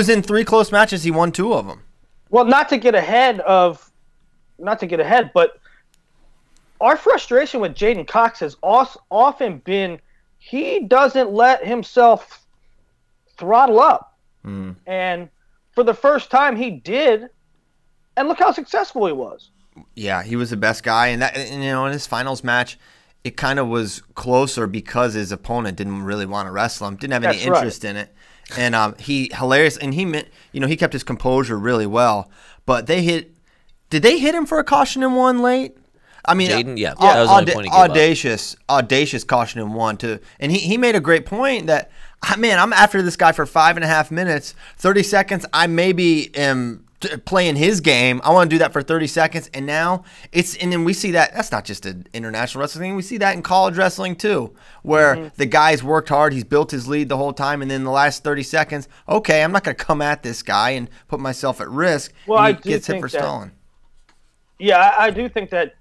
was in 3 close matches. He won 2 of them. Well, not to get ahead, but our frustration with Jaden Cox has often been he doesn't let himself throttle up. And for the first time he did, and look how successful he was. Yeah, he was the best guy. And you know, in his finals match, it kind of was closer because his opponent didn't really want to wrestle him, didn't have any interest in it. And he hilarious, and he kept his composure really well. But did they hit him for a caution in 1 late? I mean, Jaden, that was the only point he gave up. Audacious caution in 1 too. And he made a great point that, man, I'm after this guy for 5.5 minutes, 30 seconds. I maybe am playing his game. I want to do that for 30 seconds. And now and then we see that's not just an international wrestling thing. We see that in college wrestling too, where the guy's worked hard. He's built his lead the whole time. And then the last 30 seconds, okay, I'm not going to come at this guy and put myself at risk. Well, he gets hit for stalling. Yeah, I do think that.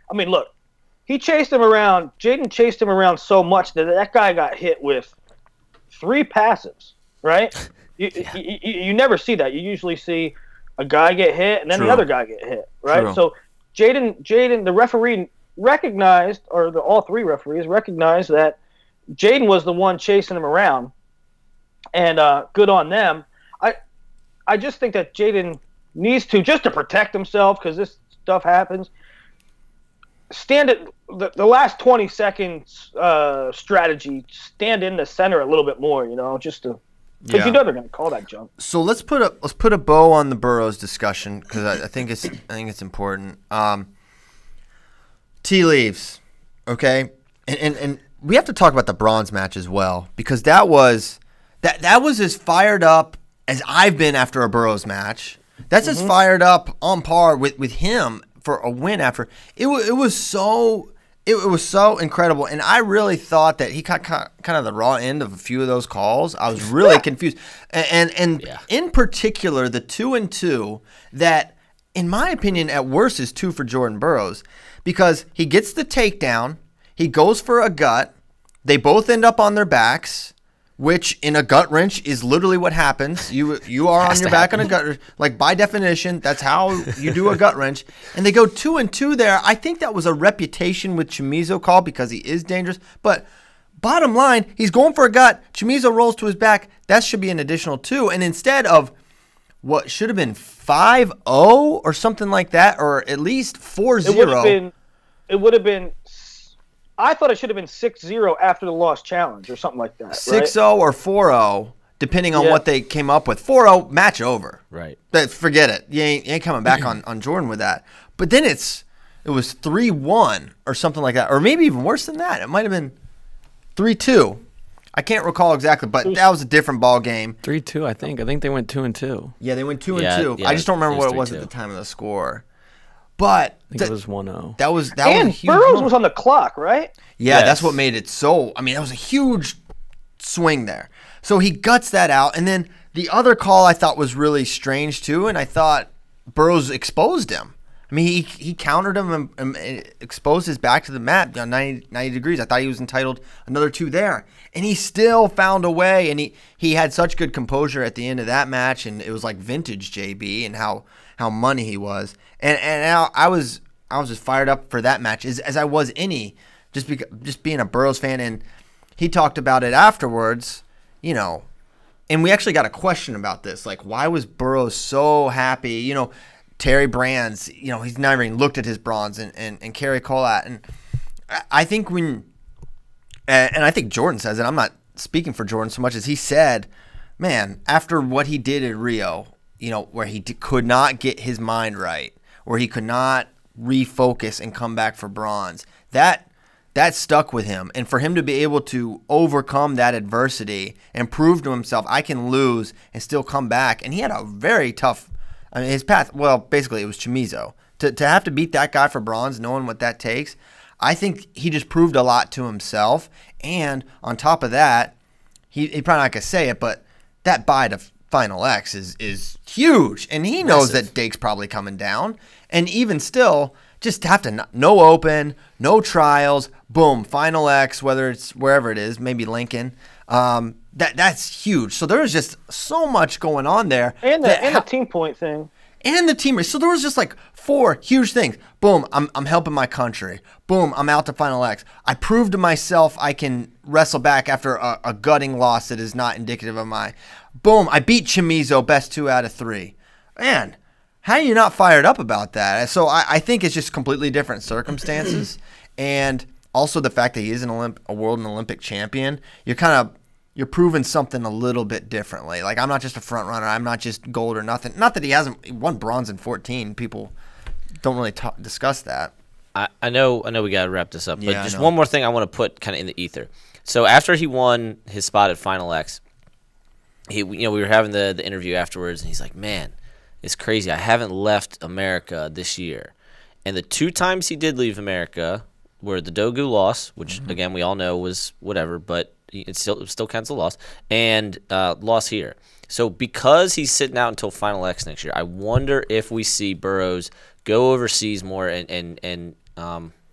I mean, look, he chased him around. Jaden chased him around so much that guy got hit with 3 passives, right? You never see that. You usually see a guy get hit and then the other guy get hit, right? True. So Jaden, the referee recognized, or all 3 referees recognized that Jaden was the one chasing him around, and good on them. I just think that Jaden needs to, just to protect himself, because this stuff happens, stand at the last 20 seconds strategy, stand in the center a little bit more, just to, because you know they're going to call that jump. So let's put a bow on the Burroughs discussion, because I think it's important. Tea leaves, okay, and we have to talk about the bronze match as well, because that was as fired up as I've been after a Burroughs match. That's as fired up on par with him for a win after. It was so incredible, and I really thought that he got kind of the raw end of a few of those calls. I was really confused, and in particular the 2-2 that, in my opinion, at worst is 2 for Jordan Burroughs, because he gets the takedown, he goes for a gut, they both end up on their backs, which in a gut wrench is literally what happens. You are on your back on a gut wrench. Like, by definition, that's how you do a gut wrench. And they go 2-2 there. I think that was a reputation with Chimizo call, because he is dangerous. But bottom line, he's going for a gut. Chimizo rolls to his back. That should be an additional 2. And instead of what should have been 5-0 or something like that, or at least 4-0. It would have been. I thought it should have been 6-0 after the lost challenge or something like that. 6-0 or 4-0, depending on what they came up with. 4-0, match over. Right. Forget it. You ain't coming back on Jordan with that. But then it was 3-1 or something like that, or maybe even worse than that. It might have been 3-2. I can't recall exactly, but that was a different ball game. 3-2, I think. I think they went 2-2. Yeah, they went 2-2. I just don't remember what it was at the time of the score. But I think it was 1-0. That was and a huge Burroughs moment. was on the clock, right? Yeah, that's what made it so. I mean, that was a huge swing there. So he guts that out, and then the other call I thought was really strange too, and I thought Burroughs exposed him. I mean, he countered him and exposed his back to the mat 90 degrees. I thought he was entitled another 2 there, and he still found a way. And he had such good composure at the end of that match, and it was like vintage JB and how money he was. And I was just fired up for that match as I was just being a Burroughs fan. And he talked about it afterwards, and we actually got a question about this, like, why was Burroughs so happy? Terry Brands, he's never even looked at his bronze, and Kerry Collat, and I think I think Jordan says it. I'm not speaking for Jordan so much as he said, man, after what he did at Rio, where he could not get his mind right, where he could not refocus and come back for bronze, that stuck with him. And for him to be able to overcome that adversity and prove to himself, I can lose and still come back. And he had a very tough, his path, well, basically it was Chimizo. To have to beat that guy for bronze, knowing what that takes, I think he just proved a lot to himself. And on top of that, he probably not going to say it, but that bye to Final X is huge. And he knows that Dake's probably coming down. And even still, just have to no open, no trials, boom, Final X, whether it's wherever it is, maybe Lincoln. That's huge. So there was just so much going on there. And the team point thing. And the team race. So there was just like 4 huge things. Boom, I'm helping my country. Boom, I'm out to Final X. I proved to myself I can wrestle back after a gutting loss that is not indicative of my. Boom, I beat Chimizo, best 2 out of 3. Man, how are you not fired up about that? So I think it's just completely different circumstances. And also the fact that he is a world and Olympic champion. You're proving something a little bit differently. Like, I'm not just a front runner. I'm not just gold or nothing. Not that he hasn't won bronze in 14. People don't really discuss that. I know we got to wrap this up. But just one more thing I want to put kind of in the ether. So after he won his spot at Final X, we were having the interview afterwards, and he's like, man, it's crazy. I haven't left America this year. And the 2 times he did leave America were the Dogu loss, which, again, we all know was whatever, but it still counts a loss, and loss here. So because he's sitting out until Final X next year, I wonder if we see Burroughs go overseas more and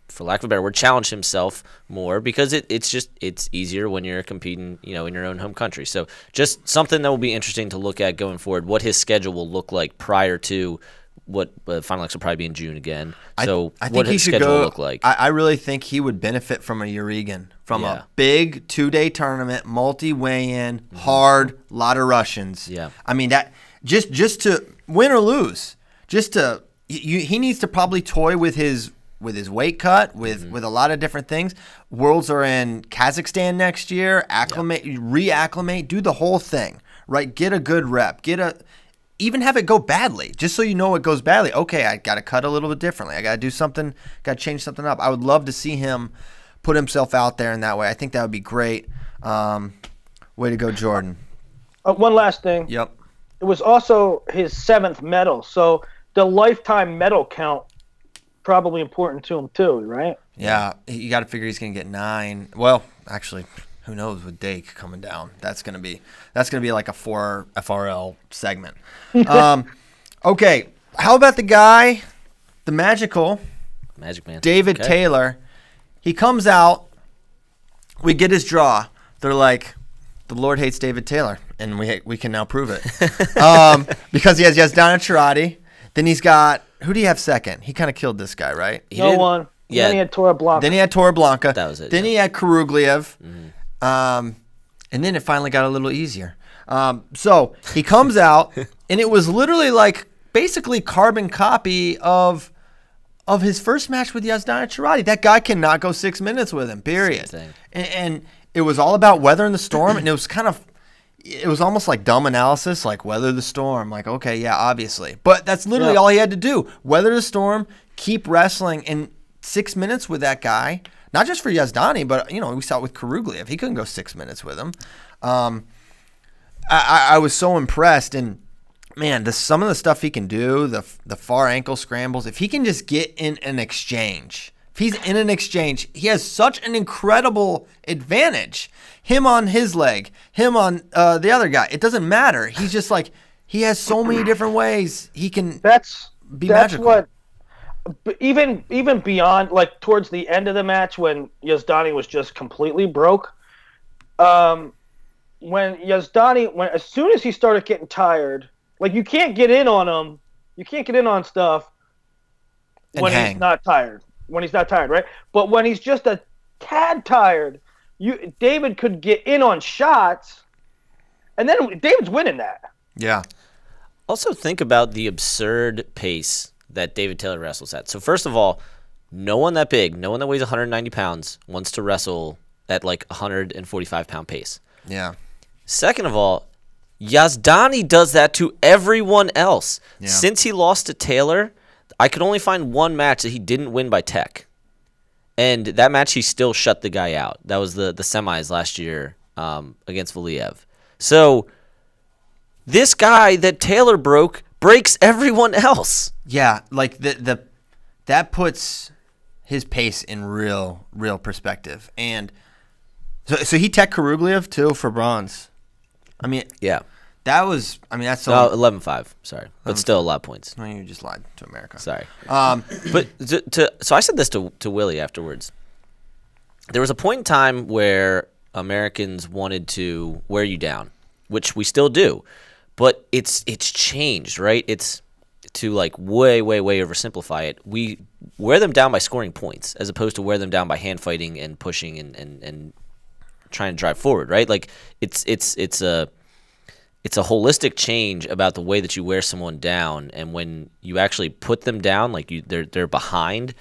for lack of a better word, challenge himself more, because it's easier when you're competing, in your own home country. So just something that will be interesting to look at going forward, what his schedule will look like prior to what Final X will probably be in June again. So I think what he his should schedule go. Will look like. I really think he would benefit from a Urigan, from a big 2-day tournament, multi-weigh-in, hard, lot of Russians. Yeah, I mean that just to win or lose, he needs to probably toy with his weight cut, with a lot of different things. Worlds are in Kazakhstan next year. Reacclimate, do the whole thing, right? Get a good rep, even have it go badly, just so you know it goes badly. Okay, I got to cut a little bit differently. I got to do something, got to change something up. I would love to see him put himself out there in that way. I think that would be great. Way to go, Jordan. One last thing. Yep. It was also his 7th medal, so the lifetime medal count probably important to him too, right? Yeah, you got to figure he's going to get 9. Well, actually, who knows with Dake coming down? That's gonna be like a 4 FRL segment. Okay, how about the guy, the Magic Man, David Taylor? He comes out. We get his draw. They're like, the Lord hates David Taylor, and we can now prove it because he has Yazdana Cherati. Then he's got, who do you have second? He kind of killed this guy, right? No one. Yeah. Then he had Torreblanca. That was it. Then he had Kurugliev. And then it finally got a little easier. So he comes out, and it was literally like basically carbon copy of his first match with Yazdana Cherati. That guy cannot go 6 minutes with him, period. And it was all about weathering the storm, and it was almost like dumb analysis, like weather the storm. Like, okay, yeah, obviously. But that's literally all he had to do. Weather the storm, keep wrestling, and 6 minutes with that guy. Not just for Yazdani, but we saw it with Kurugliev. He couldn't go 6 minutes with him. I was so impressed, and man, some of the stuff he can do, the far ankle scrambles. If he can just get in an exchange, if he's in an exchange, he has such an incredible advantage. Him on his leg, him on the other guy. It doesn't matter. He's just like, he has so many different ways he can be magical. What. But even beyond, like towards the end of the match when Yazdani was just completely broke, as soon as he started getting tired, like you can't get in on him, you can't get in on stuff when he's not tired. When he's not tired, right? But when he's just a tad tired, David could get in on shots, and then David's winning that. Yeah. Also think about the absurd pace that David Taylor wrestles at. So first of all, no one that big, no one that weighs 190 pounds wants to wrestle at like 145-pound pace. Yeah. Second of all, Yazdani does that to everyone else. Yeah. Since he lost to Taylor, I could only find one match that he didn't win by tech. And that match, he still shut the guy out. That was the semis last year against Valiev. So this guy that Taylor breaks everyone else. Yeah, like that puts his pace in real perspective. And so he tech Kurugliev too for bronze. I mean, yeah. That's so 11-5, sorry. But still a lot of points. No, you just lied to America. Sorry. But so I said this to Willie afterwards. There was a point in time where Americans wanted to wear you down, which we still do, but it's changed, right? It's to like way oversimplify it. We wear them down by scoring points as opposed to wear them down by hand fighting and pushing and trying to drive forward, right? Like it's a holistic change about the way that you wear someone down, and when you actually put them down, like they're behind,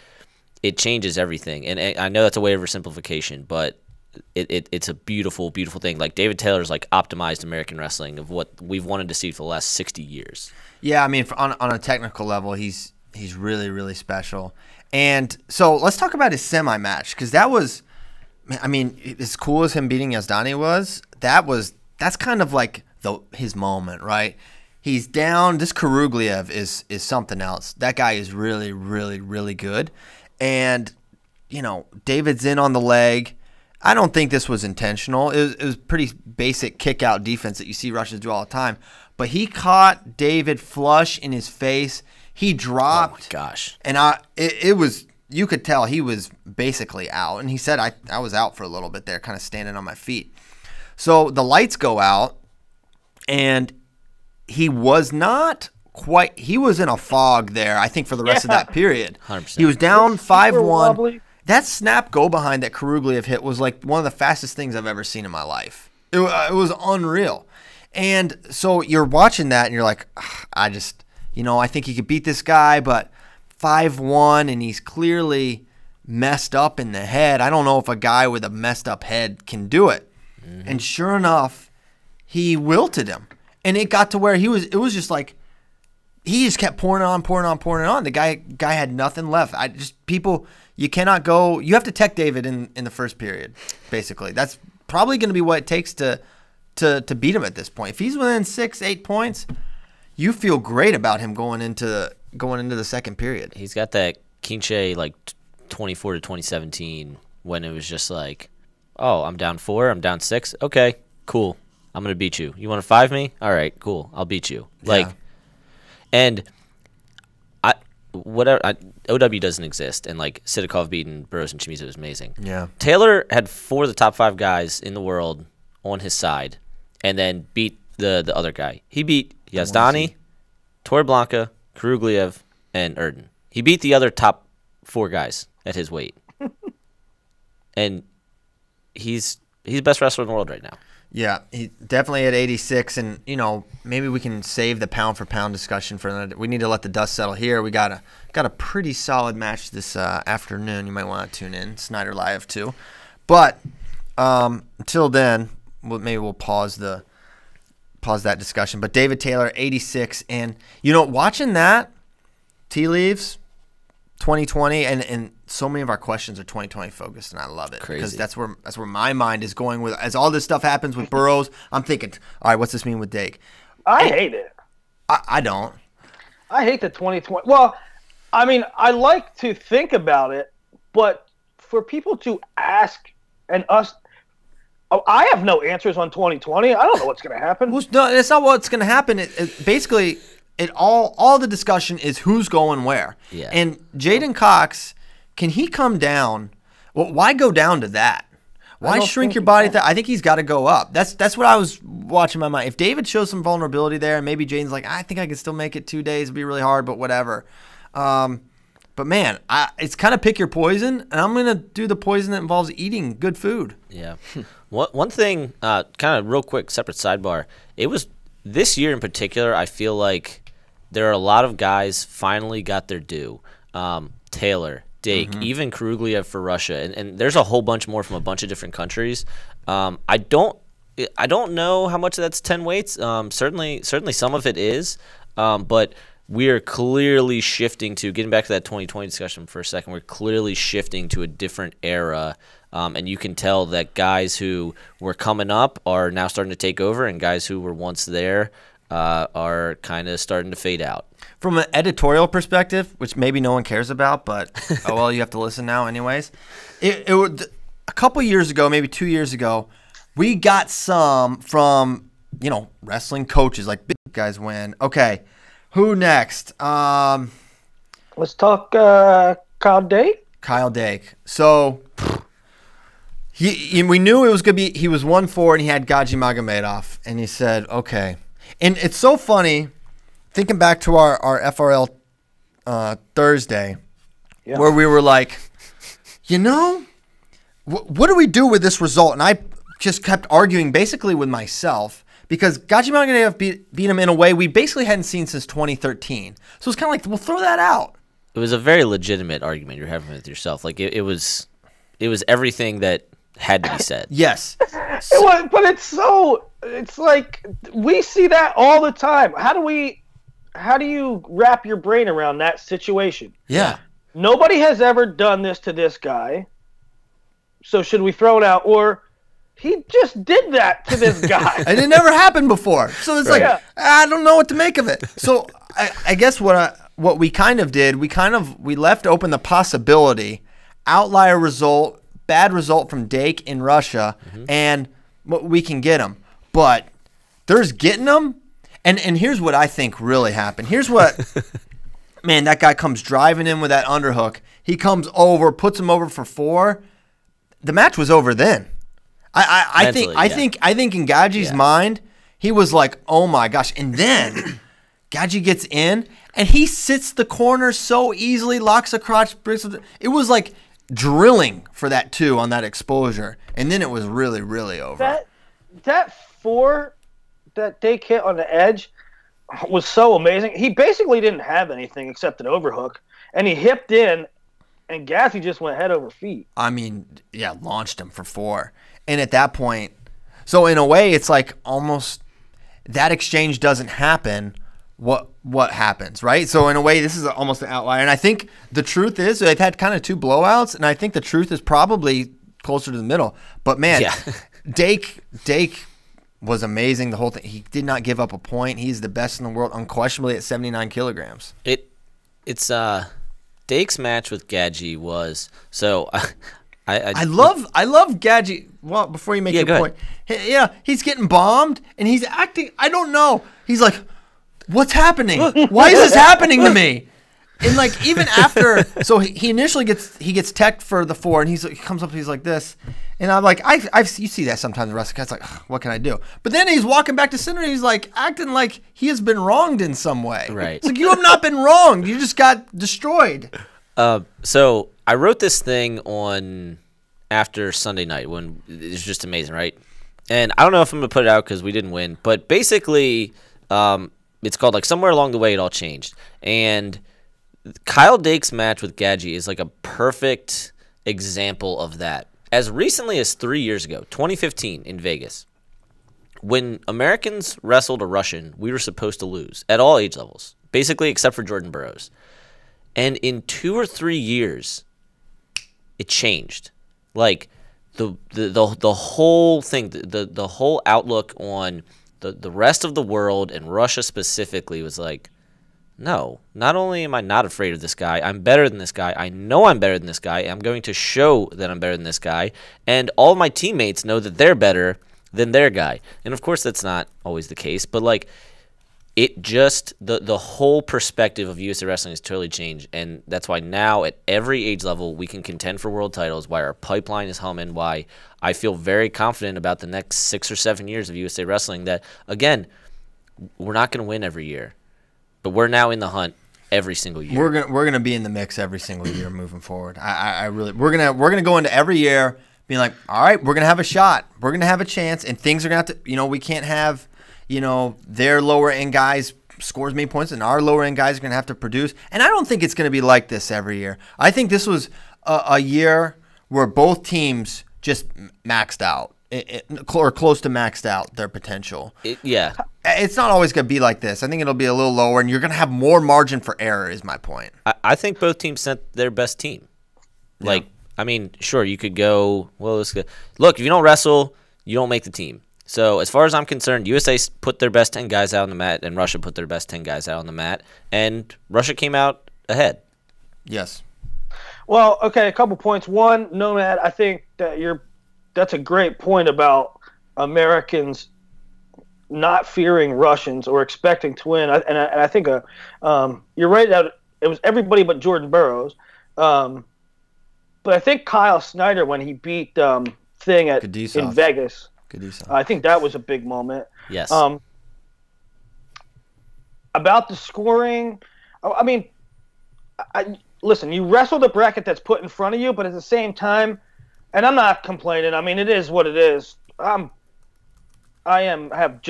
it changes everything. And I know that's a way of oversimplification, but it's a beautiful thing. Like David Taylor's like optimized American wrestling of what we've wanted to see for the last 60 years. Yeah, I mean, on a technical level, he's really special. And so let's talk about his semi match, because that was, I mean, as cool as him beating Yazdani was, that's kind of like his moment, right? He's down. This Karugliev is something else. That guy is really good. And, you know, David's in on the leg. I don't think this was intentional. It was pretty basic kick-out defense that you see Russians do all the time. But he caught David flush in his face. He dropped. Oh, my gosh. And it was, you could tell he was basically out. And he said, I was out for a little bit there, kind of standing on my feet. So the lights go out, and he was not quite, he was in a fog there, I think, for the rest of that period. 100%. He was down 5-1. That snap go behind that Karugliev hit was like one of the fastest things I've ever seen in my life. It was unreal. And so you're watching that and you're like, I think he could beat this guy, but 5-1 and he's clearly messed up in the head. I don't know if a guy with a messed up head can do it. Mm-hmm. And sure enough, he wilted him. And it got to where it was just like, he just kept pouring on. The guy had nothing left. You cannot go. You have to tech David in the first period, basically. That's probably going to be what it takes to beat him at this point. If he's within 6-8 points, you feel great about him going into the second period. He's got that Kinche like 24 to 2017 when it was just like, oh, I'm down 4, I'm down 6. Okay, cool. I'm going to beat you. You want to 5 me? All right, cool. I'll beat you. Like, yeah. And OW doesn't exist, and like Sidakov beating Burroughs and Chimizo is amazing. Yeah. Taylor had 4 of the top 5 guys in the world on his side, and then beat the other guy. He beat Yazdani, Torreblanca, Karugliev, and Erden. He beat the other top 4 guys at his weight, and he's the best wrestler in the world right now. Yeah, he definitely at 86, and maybe we can save the pound for pound discussion for another. We need to let the dust settle here. We got a pretty solid match this afternoon. You might want to tune in, Snyder Live too. But until then, maybe we'll pause that discussion. But David Taylor, 86, and watching that, tea leaves, 2020, and so many of our questions are 2020 focused, and I love it. Crazy. Because that's where my mind is going with. As all this stuff happens with Burroughs, I'm thinking, all right, what's this mean with Dake? I hate it. I don't. I hate the 2020. Well, I mean, I like to think about it, but for people to ask and us, I have no answers on 2020. I don't know what's going to happen. Well, no, it's not what's going to happen. Basically, all the discussion is who's going where. Yeah. And Jaden Cox, can he come down? Well, why go down to that? Why shrink your body? I think he's got to go up. That's what I was watching my mind. If David shows some vulnerability there, and maybe Jaden's like, I think I can still make it 2 days. It'd be really hard, but whatever. But man, it's kind of pick your poison, and I'm gonna do the poison that involves eating good food. Yeah. One thing, kind of real quick, separate sidebar. It was this year in particular. I feel like there are a lot of guys finally got their due. Taylor, Dake, even Karugliev for Russia, and there's a whole bunch more from a bunch of different countries. I don't know how much of that's 10 weights. Certainly some of it is, but we are clearly shifting to, getting back to that 2020 discussion for a second, we're clearly shifting to a different era, and you can tell that guys who were coming up are now starting to take over, and guys who were once there are kind of starting to fade out. From an editorial perspective, which maybe no one cares about, but oh well, you have to listen now anyways. It a couple years ago, maybe 2 years ago, we got some from wrestling coaches, like big guys win. Okay, who next? Let's talk Kyle Dake. Kyle Dake. So we knew it was going to be, he was 1-4 and he had Gaji Magomedov. And he said, okay. And it's so funny, thinking back to our FRL Thursday, where we were like, what do we do with this result? And I just kept arguing basically with myself because Gaji Magomedov beat him in a way we basically hadn't seen since 2013. So it's kind of like, we'll throw that out. It was a very legitimate argument you're having with yourself. Like it was everything that had to be said. Yes. But it's like we see that all the time. How do you wrap your brain around that situation? Yeah. Nobody has ever done this to this guy. So should we throw it out? Or he just did that to this guy. And it never happened before. So it's I don't know what to make of it. So I guess what we kind of did, we left open the possibility, outlier result, bad result from Dake in Russia, and we can get him. But there's getting them, and here's what I think really happened. Here's what, man, that guy comes driving in with that underhook. He comes over, puts him over for 4. The match was over then. I think in Gaji's mind, he was like, oh my gosh. And then Gaji gets in, and he sits the corner so easily, locks the crotch. It was like drilling for that 2 on that exposure. And then it was really, really over. That 4 that Dake hit on the edge was so amazing. He basically didn't have anything except an overhook, and he hipped in, and Gazi just went head over feet. I mean, launched him for 4. And at that point, so in a way, it's like almost that exchange doesn't happen. What happens, right? So in a way, this is almost an outlier. And I think the truth is they've had kind of 2 blowouts, and I think the truth is probably closer to the middle. But man, Dake was amazing the whole thing. He did not give up a point. He's the best in the world, unquestionably at 79 kilograms. It's Dake's match with Gaji was so. I love Gaji. Well, before you make your point, he's getting bombed and he's acting. I don't know. He's like, what's happening? Why is this happening to me? And like even after, so he initially gets teched for the 4, and he comes up, he's like this, and I'm like, you see that sometimes the wrestling guy's like, what can I do? But then he's walking back to center, and he's like acting like he has been wronged in some way. Right? It's like, you have not been wronged. You just got destroyed. So I wrote this thing on after Sunday night when it was just amazing, right? And I don't know if I'm gonna put it out because we didn't win, but basically, it's called like Somewhere Along the Way It All Changed, and Kyle Dake's match with Gaji is like a perfect example of that. As recently as 3 years ago, 2015 in Vegas, when Americans wrestled a Russian, we were supposed to lose at all age levels, basically except for Jordan Burroughs. And in 2 or 3 years, it changed. Like the whole thing, the whole outlook on the rest of the world and Russia specifically was like, no, not only am I not afraid of this guy, I'm better than this guy. I know I'm better than this guy. I'm going to show that I'm better than this guy. And all my teammates know that they're better than their guy. And of course, that's not always the case, but like it just, the whole perspective of USA Wrestling has totally changed. And that's why now at every age level, we can contend for world titles, why our pipeline is humming, why I feel very confident about the next 6 or 7 years of USA Wrestling that, again, we're not going to win every year. But we're now in the hunt every single year. We're gonna be in the mix every single year moving forward. I really we're gonna go into every year being like, all right, we're gonna have a shot, we're gonna have a chance, and things are gonna have to. We can't have their lower end guys score as many points, and our lower end guys are gonna have to produce. And I don't think it's gonna be like this every year. I think this was a year where both teams just maxed out. Or close to maxed out their potential. It's not always going to be like this. I think it'll be a little lower, and you're going to have more margin for error is my point. I think both teams sent their best team. Yeah. Like, I mean, sure, you could go, well, let's go. Look, if you don't wrestle, you don't make the team. So as far as I'm concerned, USA put their best 10 guys out on the mat, and Russia put their best 10 guys out on the mat, and Russia came out ahead. Yes. Well, okay, a couple points. One, Nomad, I think that that's a great point about Americans not fearing Russians or expecting to win. And I think you're right that it was everybody but Jordan Burroughs. But I think Kyle Snyder, when he beat thing in Vegas. I think that was a big moment. Yes. About the scoring, I mean, listen, you wrestle the bracket that's put in front of you, but at the same time, and I'm not complaining. I mean, it is what it is. I've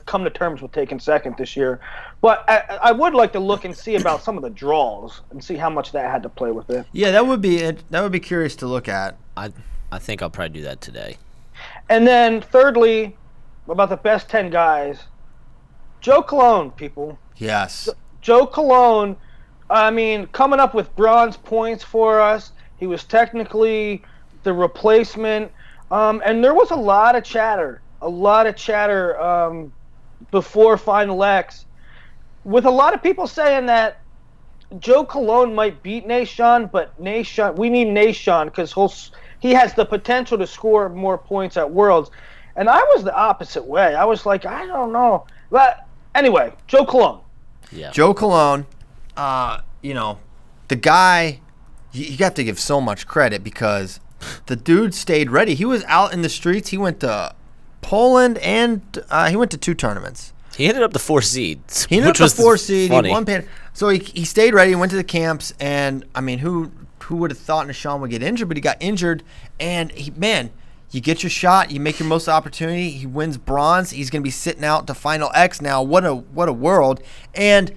come to terms with taking second this year, but I would like to look and see about some of the draws and see how much that had to play with it. Yeah, that would be curious to look at. I think I'll probably do that today. And then thirdly, about the best 10 guys, Joe Colon, people. Yes. Joe Colon, I mean, coming up with bronze points for us. He was technically the replacement. And there was a lot of chatter before Final X, with a lot of people saying that Joe Colon might beat Nashon, but we need Nashon because he has the potential to score more points at Worlds. And I was the opposite way. I was like, I don't know. But anyway, Joe Colon. Yeah. Joe Colon, the guy, you have to give so much credit because the dude stayed ready. He was out in the streets. He went to Poland and he went to 2 tournaments. He ended up the 4 seed. He ended up the 4 seed. He won. So he stayed ready, went to the camps, and I mean, who would have thought Nashon would get injured? But he got injured, and you get your shot, you make your most opportunity. He wins bronze. He's going to be sitting out to Final X now. What a world! And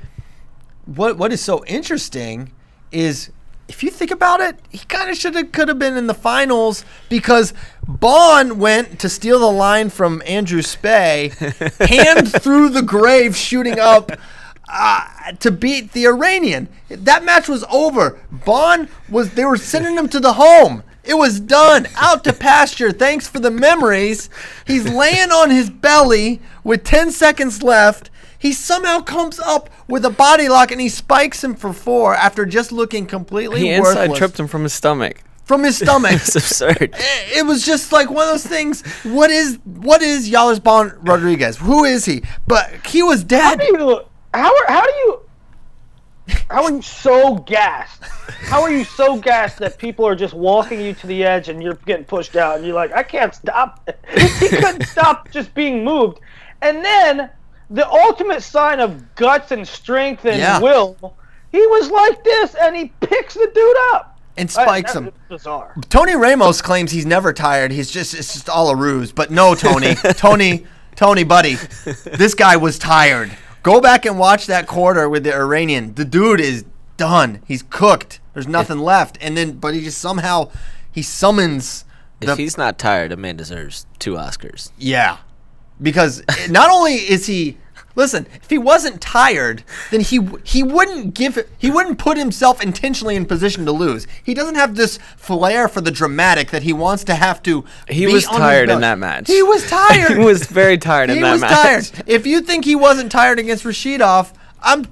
what is so interesting is, if you think about it, he kind of could have been in the finals because Bond went to steal the line from Andrew Spey, hand through the grave, shooting up to beat the Iranian. That match was over. They were sending him to the home. It was done. Out to pasture. Thanks for the memories. He's laying on his belly with 10 seconds left. He somehow comes up with a body lock and he spikes him for 4 after just looking completely worthless. He inside tripped him from his stomach. From his stomach. It's absurd. It was just like one of those things. What is Yalis Bond Rodriguez? Who is he? But he was dead. How are you so gassed? How are you so gassed that people are just walking you to the edge and you're getting pushed out and you're like, I can't stop. He couldn't stop just being moved. And then the ultimate sign of guts and strength and will, he was like this and he picks the dude up. And spikes him. Bizarre. Tony Ramos claims he's never tired. It's just all a ruse. But no, Tony. Tony, buddy. This guy was tired. Go back and watch that quarter with the Iranian. The dude is done. He's cooked. There's nothing left. But he just somehow summons. If he's not tired, a man deserves 2 Oscars. Yeah, because not only is he. Listen, if he wasn't tired, then he wouldn't put himself intentionally in position to lose. He doesn't have this flair for the dramatic that he wants to have to. He was tired in that match. He was tired. He was very tired in that match. He was tired. If you think he wasn't tired against Rashidov, I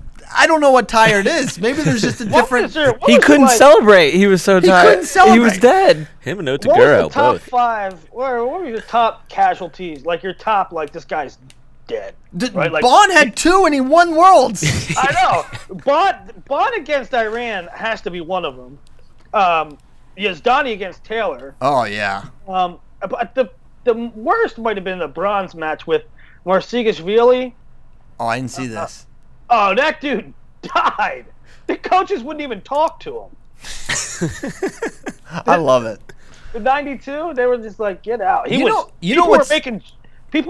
don't know what tired is. Maybe there's just a different. He couldn't celebrate. He was so tired. He couldn't celebrate. He was dead. Him and Otaguro both. Top 5. What were your top casualties? Like your top, like this guy's dead. Right? Like, Bond had 2 and he won Worlds. I know. Bond against Iran has to be one of them. Yazdani against Taylor. Oh yeah. But the worst might have been the bronze match with Marcigashvili. Oh, I didn't see this. That dude died. The coaches wouldn't even talk to him. I love it. In '92, they were just like, "Get out." People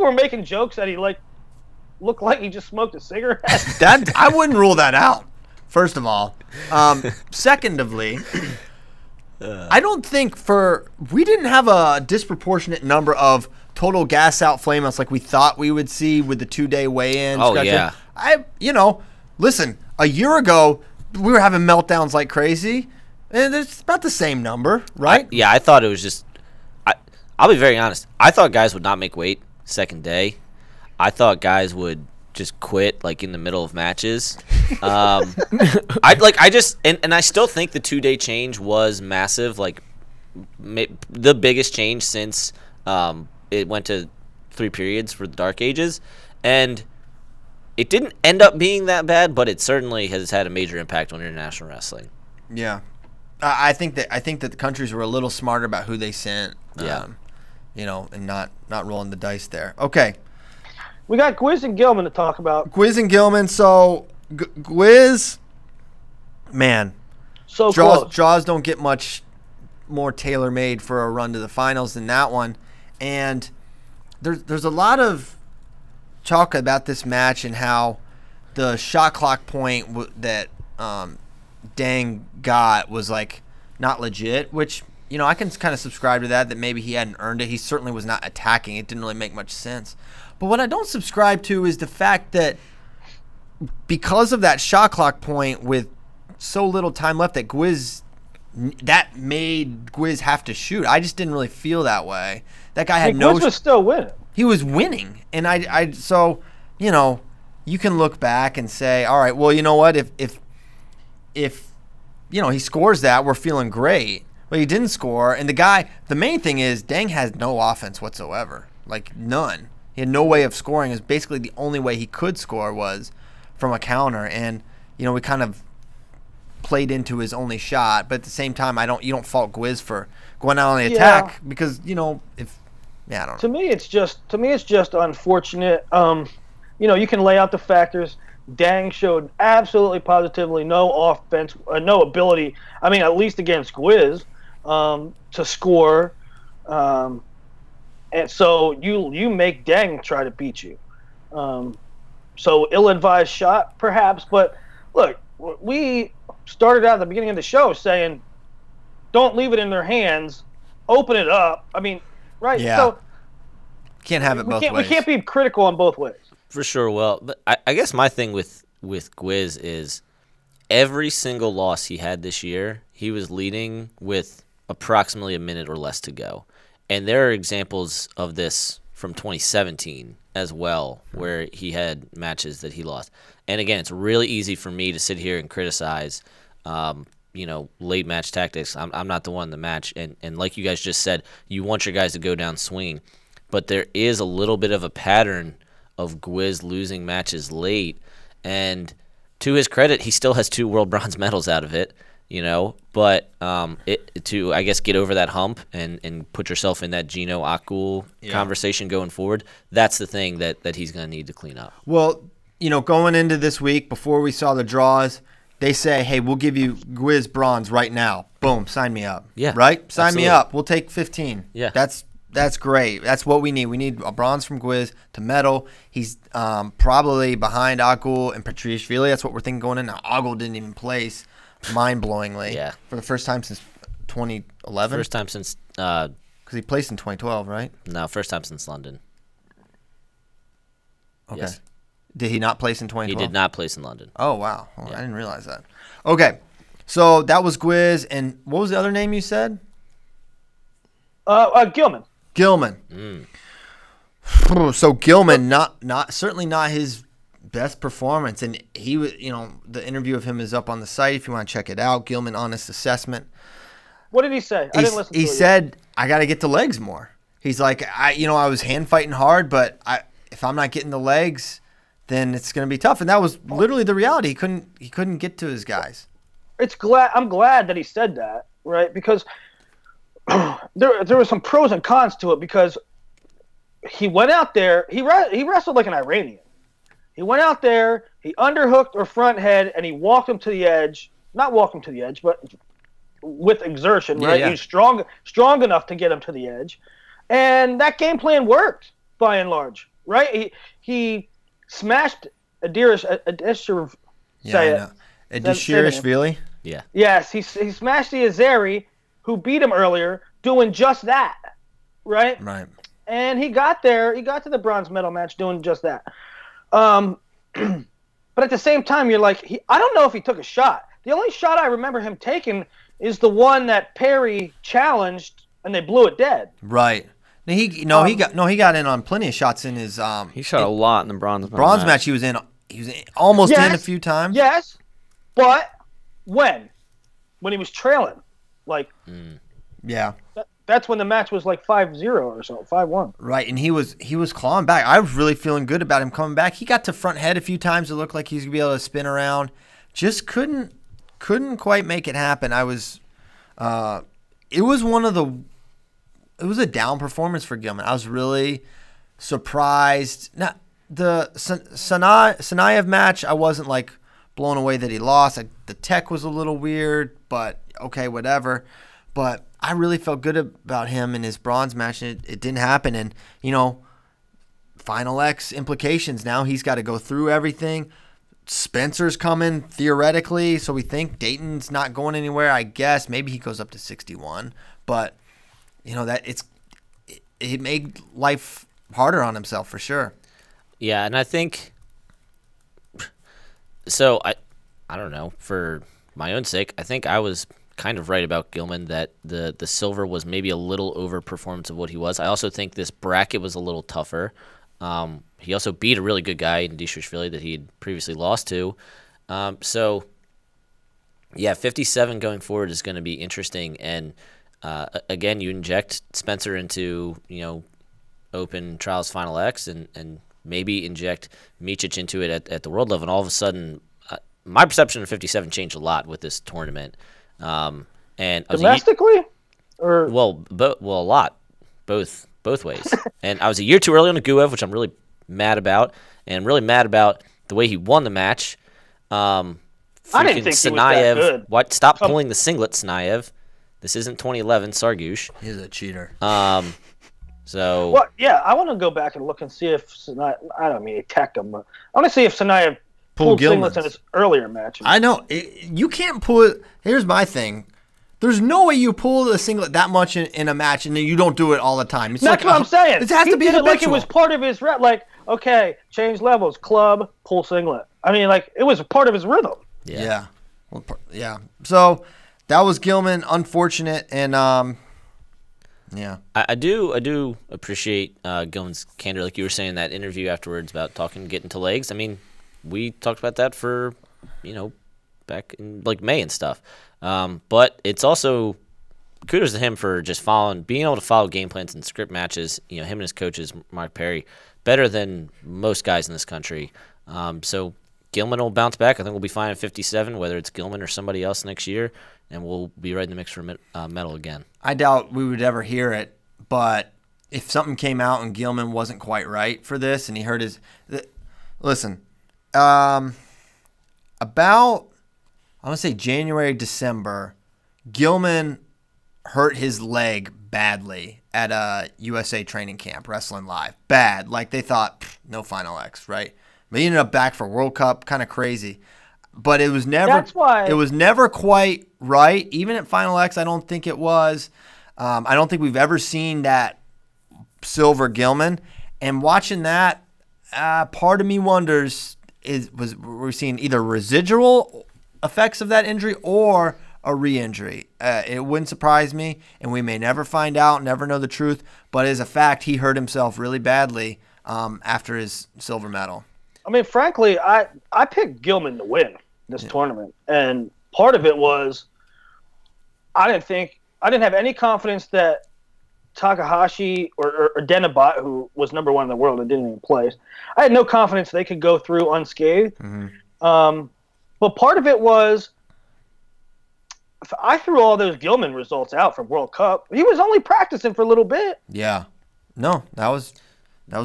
were making jokes that he looked like he just smoked a cigarette. I wouldn't rule that out. First of all, secondly, I don't think we didn't have a disproportionate number of total gas out flameouts like we thought we would see with the 2-day weigh-in. Oh yeah. Listen, a year ago we were having meltdowns like crazy, and it's about the same number, right? I thought it was just. I'll be very honest. I thought guys would not make weight second day. I thought guys would just quit in the middle of matches. I still think the 2-day change was massive. The biggest change since it went to 3 periods for the Dark Ages, and it didn't end up being that bad, but it certainly has had a major impact on international wrestling. Yeah. I think that the countries were a little smarter about who they sent. Yeah. And not rolling the dice there. Okay. We got Gwiz and Gilman to talk about. Gwiz and Gilman. So Gwiz, man, So close. Draws don't get much more tailor-made for a run to the finals than that one. And there's a lot of talk about this match and how the shot clock point that Dang got was like not legit, which I can kind of subscribe to that maybe he hadn't earned it. He certainly was not attacking. It didn't really make much sense. But what I don't subscribe to is the fact that because of that shot clock point with so little time left that made Gwiz have to shoot. I just didn't really feel that way. That guy had Gwiz was still winning. He was winning. And so you can look back and say, all right, well, you know what? If he scores that, we're feeling great. But he didn't score. And the main thing is Dang has no offense whatsoever. Like none. He had no way of scoring. It was basically the only way he could score was from a counter. And, we kind of played into his only shot. But at the same time, you don't fault Gwiz for going out on the attack because, I don't know. To me, it's just unfortunate. You can lay out the factors. Dang showed absolutely positively no offense, no ability. I mean, at least against Gwiz, to score. And so you make Dang try to beat you. So ill-advised shot, perhaps. But look, we started out at the beginning of the show saying, don't leave it in their hands. Open it up. I mean, right? Yeah. So can't have it both ways. We can't be critical on both ways. For sure. Well, but I guess my thing with Gwiz is every single loss he had this year, he was leading with approximately a minute or less to go. And there are examples of this from 2017 as well, where he had matches that he lost. And again, it's really easy for me to sit here and criticize, late match tactics. I'm not the one in the match. And like you guys just said, you want your guys to go down swinging. But there is a little bit of a pattern of Gwiz losing matches late. And to his credit, he still has 2 world bronze medals out of it. But to, I guess, get over that hump and put yourself in that Gino Akul conversation going forward, that's the thing that he's going to need to clean up. Well, going into this week, before we saw the draws, they say, hey, we'll give you Gwiz bronze right now. Boom, sign me up. Yeah. Right? Sign absolutely. me up. We'll take 15. Yeah. That's great. That's what we need. We need a bronze from Gwiz to medal. He's probably behind Akul and Patriashvili. That's what we're thinking going in. Now, Akul didn't even place. Mind-blowingly. Yeah. For the first time since 2011? First time since because he placed in 2012, right? No, first time since London. Okay. Yes. Did he not place in 2012? He did not place in London. Oh, wow. Well, Yeah. I didn't realize that. Okay. So that was Gwiz. And what was the other name you said? Gilman. Gilman. So Gilman, certainly not his best performance. And he was, the interview of him is up on the site if you want to check it out. Gilman honest assessment. What did he say? I didn't listen to it. He said, I got to get the legs more. He's like, I was hand fighting hard, but if I'm not getting the legs, then it's going to be tough. And that was literally the reality. He couldn't get to his guys. I'm glad that he said that, right? Because there were some pros and cons to it, because he went out there, he wrestled like an Iranian. He went out there, he underhooked or front head, and he walked him to the edge. Not walked him to the edge, but with exertion, right? Yeah. He was strong enough to get him to the edge. And that game plan worked, by and large, right? He smashed Adishirashvili. Yeah. Yes, he smashed the Azeri, who beat him earlier, doing just that, right? Right. And he got there. He got to the bronze medal match doing just that. But at the same time, you're like, I don't know if he took a shot. The only shot I remember him taking is the one that Perry challenged, and they blew it dead. Right. He got in on plenty of shots in his. He shot a lot in the bronze match. He was in almost in a few times. Yes, but when he was trailing, yeah. That's when the match was like 5-0 or so, 5-1. Right, and he was clawing back. I was really feeling good about him coming back. He got to front head a few times. It looked like he was gonna be able to spin around. Just couldn't quite make it happen. I was It was it was a down performance for Gilman. I was really surprised. Now, the Sanayev match, I wasn't like blown away that he lost. The tech was a little weird, but okay, whatever. But I really felt good about him in his bronze match, and it didn't happen. And, Final X implications. Now he's got to go through everything. Spencer's coming, theoretically, so we think Dayton's not going anywhere, I guess. Maybe he goes up to 61. But, it made life harder on himself for sure. Yeah, and I think so. I don't know, for my own sake, I think I was kind of right about Gilman that the silver was maybe a little overperformance of what he was. I also think this bracket was a little tougher. He also beat a really good guy in Dishishvili that he had previously lost to. So, yeah, 57 going forward is going to be interesting. And again, you inject Spencer into Open Trials Final X and maybe inject Micic into it at the world level, and all of a sudden, my perception of 57 changed a lot with this tournament. And domestically, a lot, both ways. And I was a year too early on Aguev, which I'm really mad about, and really mad about the way he won the match. I didn't think he was that good. What? Stop pulling the singlet, Sanayev. This isn't 2011 Sargush. He's a cheater. So. Well, yeah, I want to go back and look and see if Sanayev. I don't mean attack him, but I want to see if Sanayev pulled singlets in his earlier match. I know you can't pull it. Here's my thing. There's no way you pull a singlet that much in a match and then you don't do it all the time. That's what I'm saying. It has to be did habitual. Like it was part of his rep. Like, okay, change levels, club, pull singlet. I mean, like it was part of his rhythm. Yeah. Well, yeah. So that was Gilman. Unfortunate, and yeah. I do appreciate Gilman's candor, like you were saying in that interview afterwards about getting to legs. I mean, we talked about that for back in like May and stuff. But it's also kudos to him for just being able to follow game plans and script matches. Him and his coaches, Mark Perry, better than most guys in this country. So Gilman will bounce back. I think we'll be fine at 57, whether it's Gilman or somebody else next year, and we'll be right in the mix for medal again. I doubt we would ever hear it, but if something came out and Gilman wasn't quite right for this, and he hurt his listen, about I want to say January, December, Gilman hurt his leg badly at a USA training camp, Wrestling Live. Bad. Like they thought, no Final X, right? But he ended up back for World Cup, kind of crazy. But it was never quite right. Even at Final X, I don't think it was. I don't think we've ever seen that silver Gilman. And watching that, part of me wonders we're seeing either residual effects of that injury or a re-injury. It wouldn't surprise me, and we may never find out, never know the truth, but as a fact, he hurt himself really badly after his silver medal. I mean, frankly, I picked Gilman to win this tournament, and part of it was I didn't have any confidence that Takahashi or Denabot, who was number one in the world and didn't even play, I had no confidence they could go through unscathed. Mm-hmm. But part of it was I threw all those Gilman results out from World Cup. He was only practicing for a little bit. Yeah. No, that was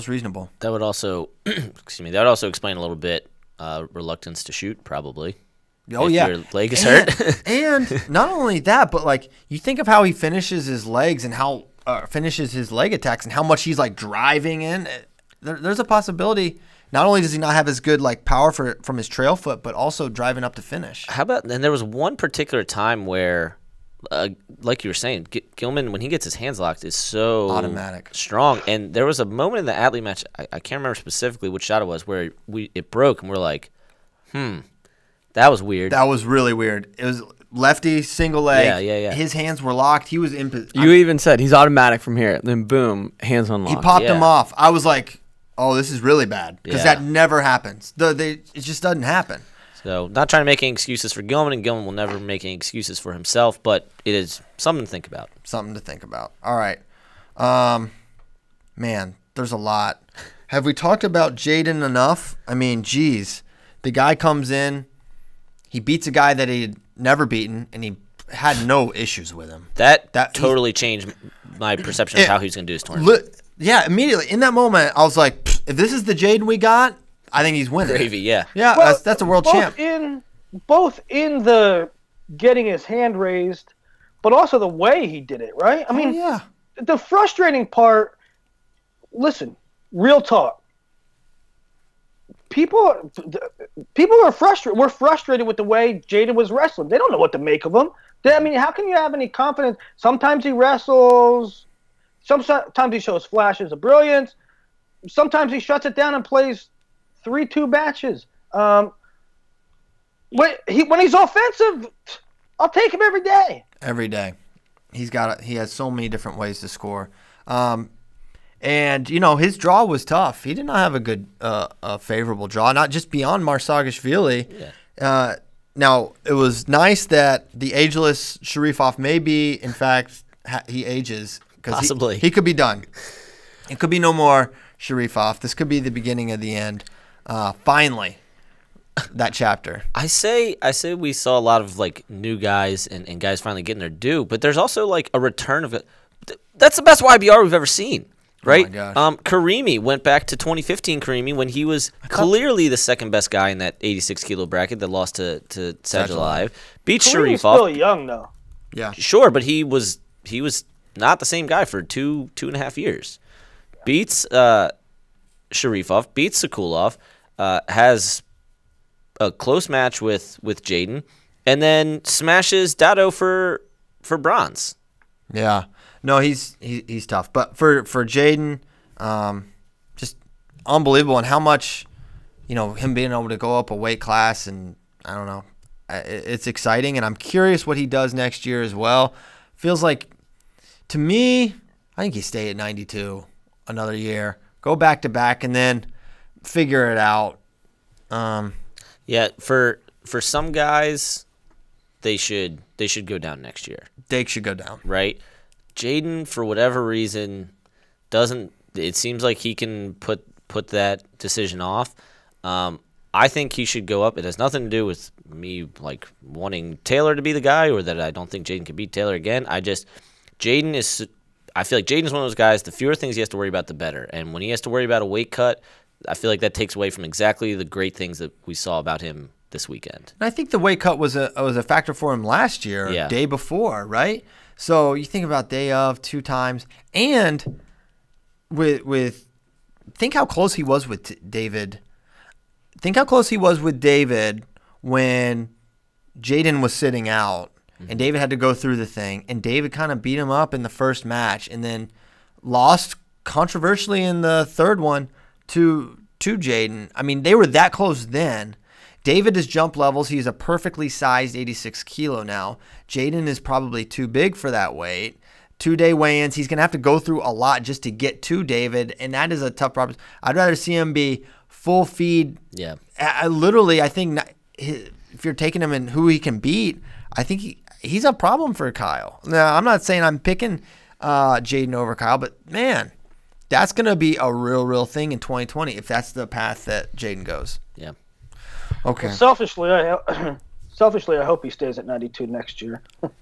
reasonable. That would also explain a little bit reluctance to shoot, probably. Oh, if your leg is hurt. And not only that, but like you think of how he finishes his legs and how finishes his leg attacks and how much he's like driving in. There's a possibility. Not only does he not have as good like power from his trail foot, but also driving up to finish. How about? And there was one particular time where, like you were saying, Gilman, when he gets his hands locked, is so automatic, strong. And there was a moment in the athlete match, I can't remember specifically which shot it was, where it broke, and we're like, that was weird. That was really weird. It was lefty, single leg. Yeah. His hands were locked. He was in. You even said he's automatic from here. Then boom, hands unlocked. He popped him off. I was like, oh, this is really bad because that never happens. It just doesn't happen. So, not trying to make any excuses for Gilman, and Gilman will never make any excuses for himself, but it is something to think about. Something to think about. All right. Man, there's a lot. Have we talked about Jaden enough? I mean, geez. The guy comes in, he beats a guy that he had never beaten, and he had no issues with him. That totally changed my perception of how he was going to do his tournament. Yeah, immediately in that moment, I was like, if this is the Jaden we got, I think he's winning. Gravy, yeah. Yeah, well, that's a world champ. Both in the getting his hand raised, but also the way he did it, right? I mean, the frustrating part, listen, real talk. People are frustrated. We're frustrated with the way Jaden was wrestling. They don't know what to make of him. I mean, how can you have any confidence? Sometimes he wrestles. Sometimes he shows flashes of brilliance. Sometimes he shuts it down and plays 3-2 matches. When he's offensive, I'll take him every day. Every day. He has so many different ways to score. And, his draw was tough. He did not have a good, favorable draw, not just beyond Marsagashvili. Yeah. Now, it was nice that the ageless Sharifov may be, in fact, he ages. Possibly. He could be done. It could be no more Sharifov. This could be the beginning of the end. Finally, that chapter. I say we saw a lot of, new guys and guys finally getting their due, but there's also, a return of it. That's the best YBR we've ever seen. Right? Oh my gosh. Karimi went back to 2015 Karimi when he was clearly the second best guy in that 86 kilo bracket that lost to Sajalive. Beat Sharifov. Still young though. Yeah. Sure, but he was not the same guy for 2.5 years. Beats Sharifov, beats Sokulov, has a close match with Jaden, and then smashes Dado for bronze. Yeah. No, he's tough. But for Jaden, just unbelievable. And how much, him being able to go up a weight class, and I don't know. It's exciting, and I'm curious what he does next year as well. Feels like, to me, I think he stay at 92 another year. Go back to back, and then figure it out. Yeah, for some guys, they should go down next year. They should go down. Right? Jaden, for whatever reason, doesn't. It seems like he can put that decision off. I think he should go up. It has nothing to do with me wanting Taylor to be the guy, or that I don't think Jaden can beat Taylor again. I feel like Jaden's one of those guys. The fewer things he has to worry about, the better. And when he has to worry about a weight cut, I feel like that takes away from exactly the great things that we saw about him this weekend. And I think the weight cut was a factor for him last year, day before, right? So you think about day of 2 times, and with think how close he was with David. Think how close he was with David when Jaden was sitting out, and David had to go through the thing, and David kind of beat him up in the first match, and then lost controversially in the third one to Jaden. I mean, they were that close then. David is jump levels. He's a perfectly sized 86 kilo now. Jaden is probably too big for that weight. 2-day weigh-ins. He's going to have to go through a lot just to get to David, and that is a tough problem. I'd rather see him be full feed. Yeah. I think if you're taking him and who he can beat, I think he's a problem for Kyle. Now, I'm not saying I'm picking Jaden over Kyle, but, man, that's going to be a real thing in 2020 if that's the path that Jaden goes. Yeah. Okay. Selfishly, I hope he stays at 92 next year.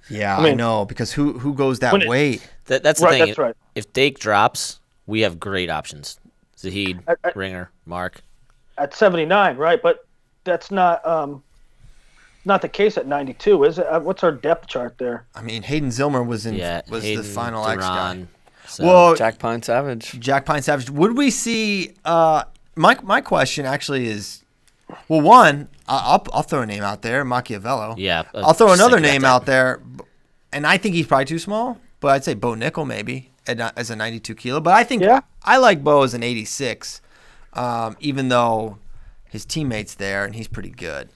Yeah, I know, because who goes that weight? That's the thing. That's right. If Dake drops, we have great options. Zahid, Ringer, Mark. At 79, right? But that's not the case at 92, is it? What's our depth chart there? I mean, Hayden Zilmer was Hayden, the final X guy. So. Well, Jack Pine Savage. Would we see? My question actually is. Well, one, I'll throw a name out there, Machiavello. Yeah. I'll throw another name out there, and I think he's probably too small, but I'd say Bo Nickel maybe as a 92 kilo. But I think I like Bo as an 86, even though his teammate's there and he's pretty good.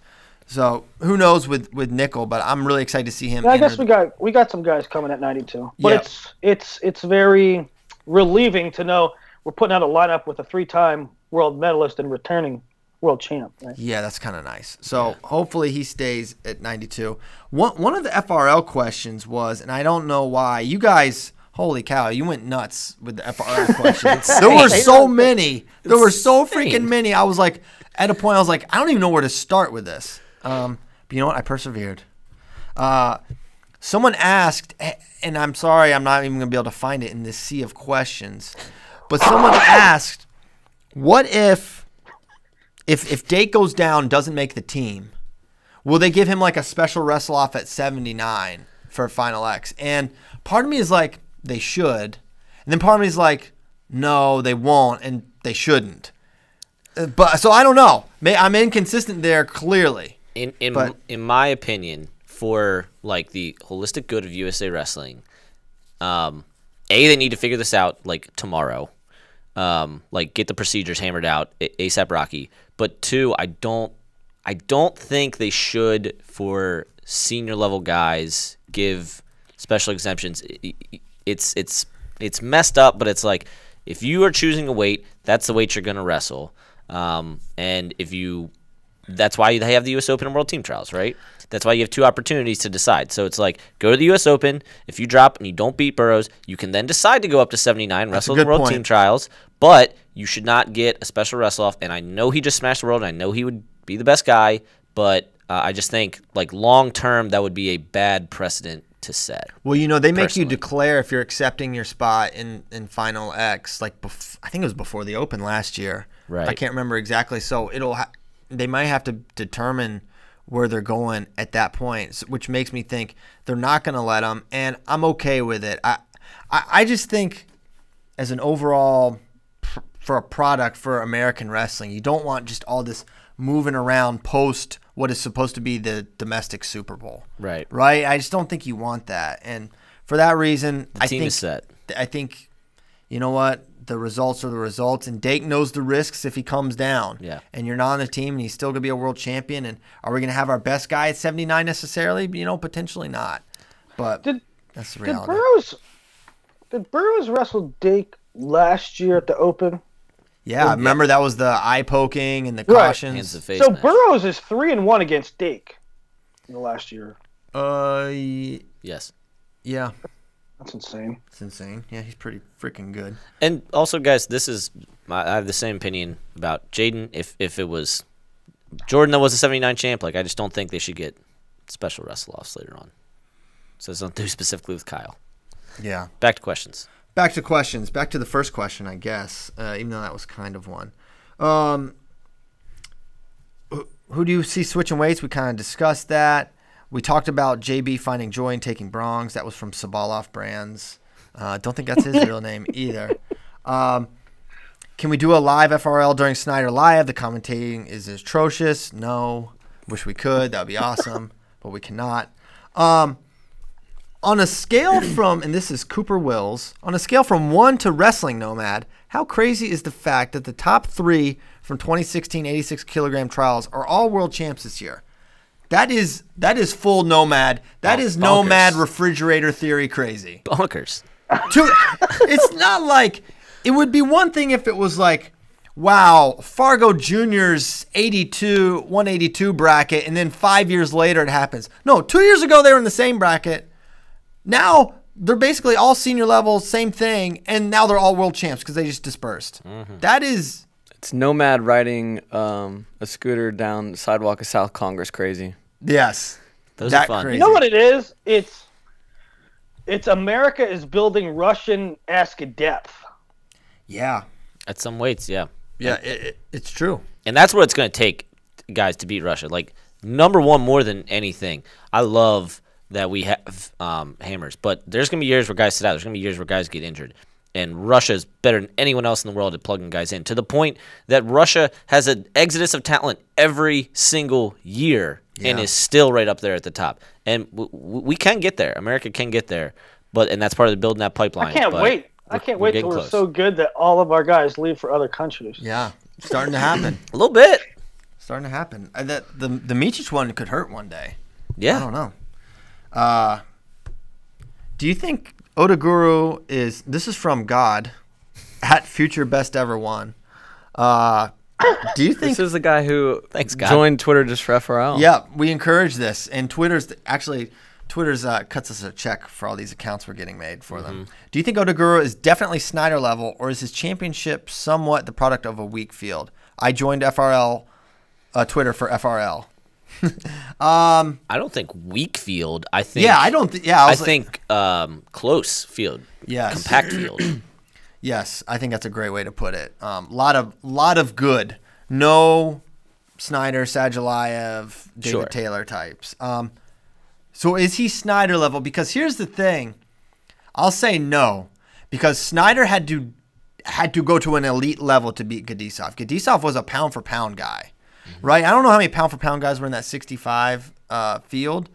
So who knows with Nickel, but I'm really excited to see him. Yeah, I guess we got some guys coming at 92, but it's very relieving to know we're putting out a lineup with a 3-time world medalist and returning world champ. Right? Yeah, that's kind of nice. So hopefully he stays at 92. One of the FRL questions was, and I don't know why, you guys, holy cow, you went nuts with the FRL questions. There were so many. There were so freaking many. I was like, at a point, I was like, I don't even know where to start with this. But you know what? I persevered. someone asked, and I'm sorry, I'm not even going to be able to find it in this sea of questions, but someone asked, what if Dake goes down, doesn't make the team, will they give him like a special wrestle off at 79 for Final X? And part of me is like, they should. And then part of me is like, no, they won't, and they shouldn't. But so I don't know. I'm inconsistent there clearly. In my opinion, for like the holistic good of USA Wrestling, they need to figure this out like tomorrow. Like get the procedures hammered out ASAP Rocky. But two, I don't think they should, for senior level guys, give special exemptions. It's messed up, but it's like, if you are choosing a weight, that's the weight you're going to wrestle. And that's why they have the U.S. Open and World Team Trials, right? That's why you have two opportunities to decide. So it's like, go to the U.S. Open. If you drop and you don't beat Burroughs, you can then decide to go up to 79, wrestle the World Team Trials. But you should not get a special wrestle-off. And I know he just smashed the world, and I know he would be the best guy, but I just think, like, long-term, that would be a bad precedent to set. Well, they make you declare if you're accepting your spot in Final X. Like, I think it was before the Open last year. Right. I can't remember exactly. So they might have to determine where they're going at that point, which makes me think they're not going to let them, and I'm okay with it. I just think, as an overall for a product for American wrestling, you don't want just all this moving around post what is supposed to be the domestic Super Bowl. Right. Right? I just don't think you want that. And for that reason, the team is set. I think, you know what? The results are the results, and Dake knows the risks if he comes down. Yeah. And you're not on the team, and he's still going to be a world champion. And are we going to have our best guy at 79 necessarily? Potentially not. But that's the reality. Did Burroughs wrestle Dake last year at the Open? Yeah, remember that was the eye poking and the cautions. Hands to face so match. Burroughs is 3-1 against Dake in the last year. Yes. Yeah. That's insane. It's insane. Yeah, he's pretty freaking good. And also, guys, I have the same opinion about Jaden. If it was Jordan that was a 79 champ, like, I just don't think they should get special wrestle-offs later on. So it's not do specifically with Kyle. Yeah. Back to questions. Back to the first question, I guess, even though that was kind of one. Who do you see switching weights? We kind of discussed that. We talked about JB finding joy in taking bronze. That was from Sabaloff Brands. Don't think that's his real name either. Can we do a live FRL during Snyder Live? The commentating is atrocious. No. Wish we could. That would be awesome. But we cannot. On a scale from, and this is Cooper Wills, on a scale from 1 to Wrestling Nomad, how crazy is the fact that the top 3 from 2016 86-kilogram trials are all world champs this year? That is full Nomad. That is Nomad refrigerator theory crazy. Bonkers. It's not like, it would be one thing if it was like, wow, Fargo Jr.'s 182 bracket, and then 5 years later it happens. No, 2 years ago they were in the same bracket. Now they're basically all senior level, same thing, and now they're all world champs because they just dispersed. Mm-hmm. That is... It's Nomad riding a scooter down the sidewalk of South Congress crazy. Yes. Those are fun. Crazy. You know what it is? It's America is building Russian-esque depth. Yeah. At some weights, yeah. Yeah, it's true. And that's what it's going to take, guys, to beat Russia. Like, number one, more than anything, I love that we have hammers. But there's going to be years where guys sit out. There's going to be years where guys get injured. And Russia is better than anyone else in the world at plugging guys in, to the point that Russia has an exodus of talent every single year and is still right up there at the top. And we can get there. America can get there. And that's part of the building that pipeline. I can't wait. I can't wait till we're so good that all of our guys leave for other countries. Yeah, starting to happen. A little bit. Starting to happen. The Miocic one could hurt one day. Yeah. I don't know. Do you think Odaguru is... This is from God at Future Best Ever One. Do you think... This is the guy who God. joined Twitter just for FRL. Yeah, we encourage this. And Twitter's cuts us a check for all these accounts we're getting made for them. Do you think Odaguru is definitely Snyder level, or is his championship somewhat the product of a weak field? I joined FRL Twitter for FRL. I don't think weak field. I think I don't. I think close field. Yes. Compact field. Yes, I think that's a great way to put it. Lot of good. No Snyder, Sadulayev, David Taylor types. So is he Snyder level? Because here's the thing. I'll say no, because Snyder had to go to an elite level to beat Gadisov. Gadisov was a pound for pound guy, right? I don't know how many pound for pound guys were in that 65 field.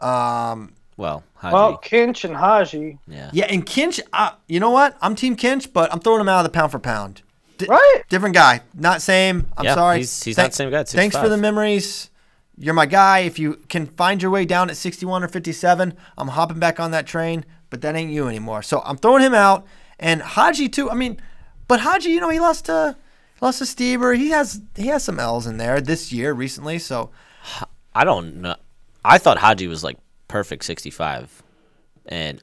Kinch and Haji. Yeah, and Kinch, you know what? I'm Team Kinch, but I'm throwing him out of the pound for pound. Right. Different guy. Not same. I'm sorry. He's not the same guy. Thanks for the memories. You're my guy. If you can find your way down at 61 or 57, I'm hopping back on that train, but that ain't you anymore. So I'm throwing him out. And Haji, too. I mean, but Haji, he lost to Stieber. He has some L's in there this year recently. So I don't know. I thought Haji was like perfect 65, and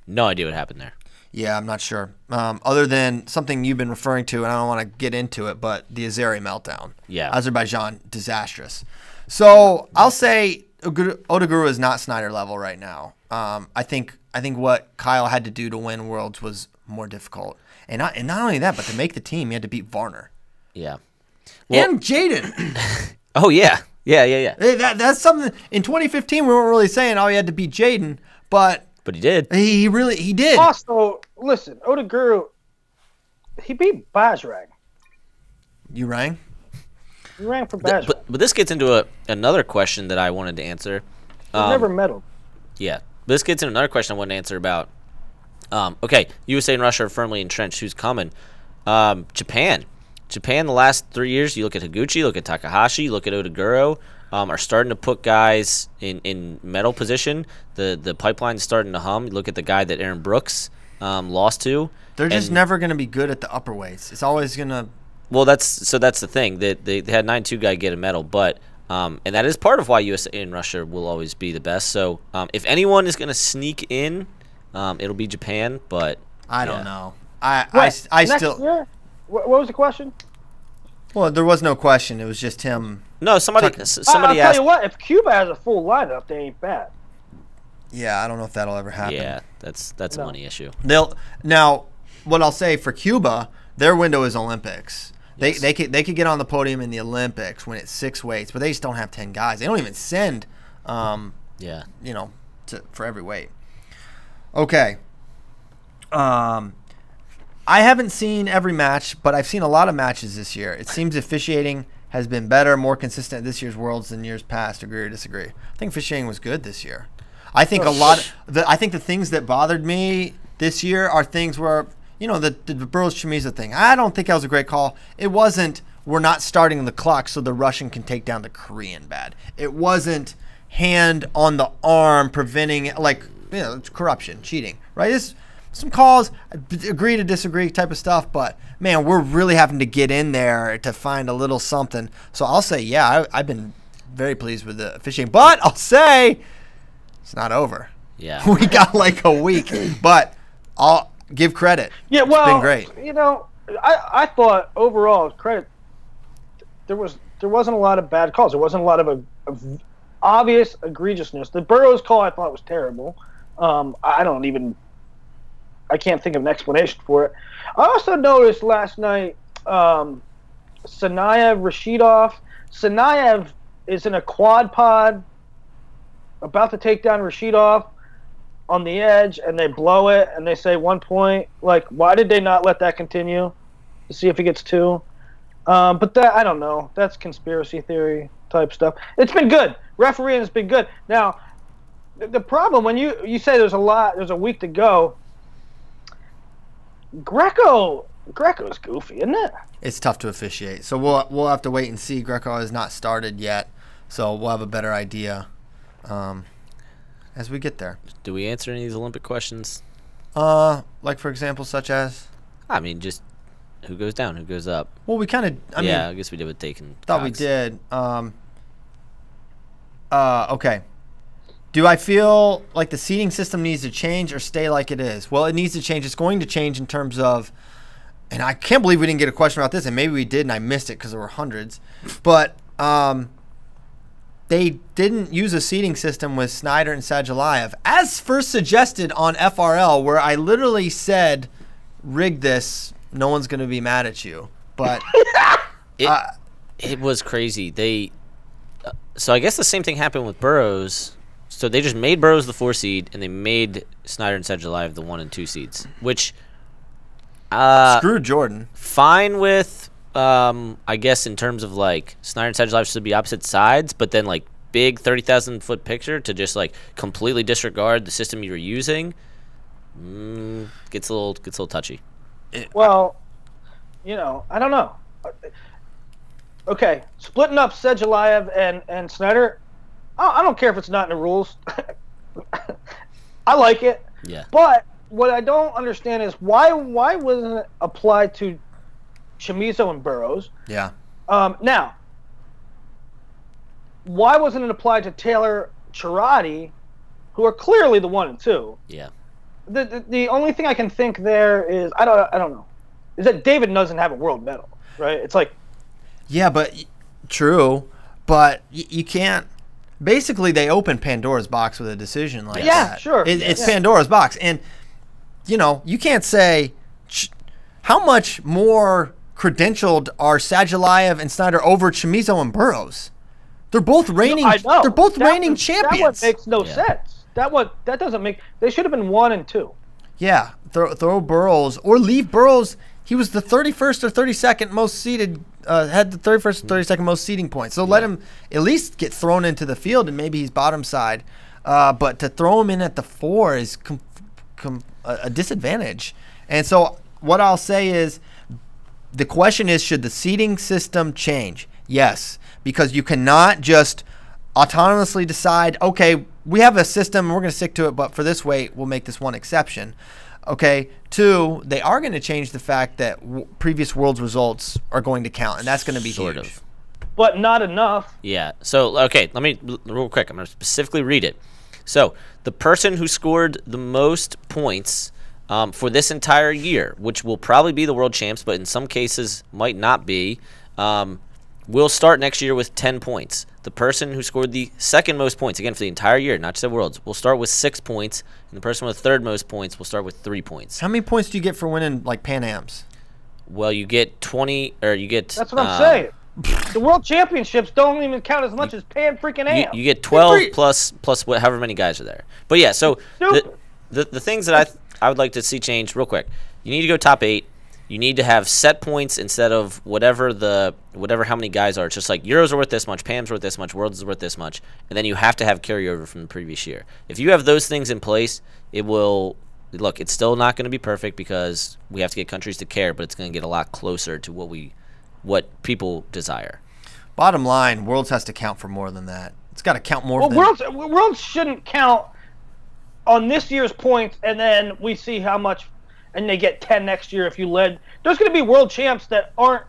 no idea what happened there. Yeah, I'm not sure. Other than something you've been referring to, and I don't want to get into it, but the Azeri meltdown. Yeah. Azerbaijan, disastrous. So I'll say Odaguru is not Snyder level right now. I think what Kyle had to do to win Worlds was more difficult. And not only that, but to make the team, he had to beat Varner. Yeah. And Jaden. Oh, yeah. Yeah. That's something. In 2015, we weren't really saying, he had to beat Jaden, but he did. He did. Also, listen, Odaguru, he beat Bajrang. You rang? He ran for Bajrang. But this gets into another question that I wanted to answer. He's never medaled. Yeah. This gets into another question I wanted to answer about. Okay, USA and Russia are firmly entrenched. Who's coming? Japan. Japan, the last 3 years, you look at Higuchi, look at Takahashi, look at Odaguro, are starting to put guys in medal position. The pipeline's starting to hum. You look at the guy that Aaron Brooks lost to. They're just never going to be good at the upper weights. It's always going to... Well, that's the thing. They had 9-2 guy get a medal, but and that is part of why USA and Russia will always be the best. So if anyone is going to sneak in, it'll be Japan, but... I don't know. I still... Year? What was the question? Well, there was no question. It was just him. No, somebody I'll asked. tell you what. If Cuba has a full lineup, they ain't bad. Yeah, I don't know if that'll ever happen. Yeah, that's a money issue. Now, what I'll say for Cuba, their window is Olympics. Yes. They could get on the podium in the Olympics when it's 6 weights, but they just don't have 10 guys. They don't even send. For every weight. Okay. I haven't seen every match, but I've seen a lot of matches this year. It seems officiating has been better, more consistent at this year's Worlds than years past. Agree or disagree? I think officiating was good this year. I think I think the things that bothered me this year are things where, the Burroughs Chamiza thing. I don't think that was a great call. It wasn't, we're not starting the clock so the Russian can take down the Korean bad. It wasn't hand on the arm preventing, it's corruption, cheating, right? This some calls, agree to disagree type of stuff, but man, we're really having to get in there to find a little something. So I'll say, I've been very pleased with the officiating, but I'll say it's not over. Yeah, we got like a week, but I'll give credit. Yeah, well, it's been great. I thought overall credit. There wasn't a lot of bad calls. There wasn't a lot of obvious egregiousness. The Burroughs call I thought was terrible. I can't think of an explanation for it. I also noticed last night Sanayev, Rashidov. Sanayev is in a quad pod about to take down Rashidov on the edge, and they blow it, and they say 1 point. Why did they not let that continue to see if he gets 2? But that, I don't know. That's conspiracy theory type stuff. It's been good. Refereeing has been good. Now, the problem when you say there's a week to go, Greco's goofy, isn't it? It's tough to officiate. So we'll have to wait and see. Greco has not started yet, so we'll have a better idea as we get there. Do we answer any of these Olympic questions? For example, such as? I mean, just who goes down, who goes up. Well, we kind of. I guess we did with Taken. Thought we did. Okay. Do I feel like the seating system needs to change or stay like it is? Well, it needs to change. It's going to change in terms of, and I can't believe we didn't get a question about this, and maybe we did and I missed it because there were hundreds. But they didn't use a seeding system with Snyder and Sadulayev, as first suggested on FRL, where I literally said, rig this, no one's going to be mad at you. But it was crazy. So I guess the same thing happened with Burroughs. So they just made Burroughs the 4 seed, and they made Snyder and Sadulayev the 1 and 2 seeds, which screw Jordan. Fine with, I guess in terms of like Snyder and Sadulayev should be opposite sides, but then like big 30,000-foot picture to just like completely disregard the system you were using gets a little touchy. Well, you know, I don't know. Okay, splitting up Sadulayev and Snyder, I don't care if it's not in the rules. I like it. Yeah. But what I don't understand is why wasn't it applied to Chamizo and Burroughs? Yeah. Now, why wasn't it applied to Taylor Chirati, who are clearly the 1 and 2? Yeah. The only thing I can think there is I don't know, is that David doesn't have a world medal, right? It's like. Yeah, but true, but you can't. Basically, they open Pandora's box with a decision like that. Yeah, sure. It's Pandora's box, and you know you can't say how much more credentialed are Sadulayev and Snyder over Chamizo and Burroughs. They're both reigning. They're both reigning champions. That one makes no sense. That doesn't make. They should have been 1 and 2. Yeah, throw Burroughs or leave Burroughs. He was the 31st or 32nd most seeded. Had the 31st or 32nd most seeding points. So let him at least get thrown into the field, and maybe he's bottom side. But to throw him in at the 4 is a disadvantage. And so what I'll say is the question is, should the seeding system change? Yes, because you cannot just autonomously decide, okay, we have a system and we're going to stick to it, but for this weight, we'll make this one exception. Okay, 2, they are going to change the fact that previous Worlds results are going to count, and that's going to be sort huge. of. But not enough. Yeah. So, okay, let me, real quick, I'm going to specifically read it. So, the person who scored the most points for this entire year, which will probably be the world champs, but in some cases might not be, will start next year with 10 points. The person who scored the second most points, again, for the entire year, not just at Worlds, will start with 6 points, and the person with third most points will start with 3 points. How many points do you get for winning, like, Pan Ams? Well, you get 20, or you get... That's what I'm saying. The World Championships don't even count as much as Pan freaking Ams. You get 12 plus however many guys are there. But, yeah, so the things that I would like to see change real quick. You need to go top 8. You need to have set points instead of whatever how many guys are. It's just like Euros are worth this much, PAM's worth this much, Worlds is worth this much, and then you have to have carryover from the previous year. If you have those things in place, it will look. It's still not going to be perfect because we have to get countries to care, but it's going to get a lot closer to what people desire. Bottom line, Worlds has to count for more than that. It's got to count more. Worlds shouldn't count on this year's points, and then we see how much. And they get 10 next year if you led. There's going to be world champs that aren't.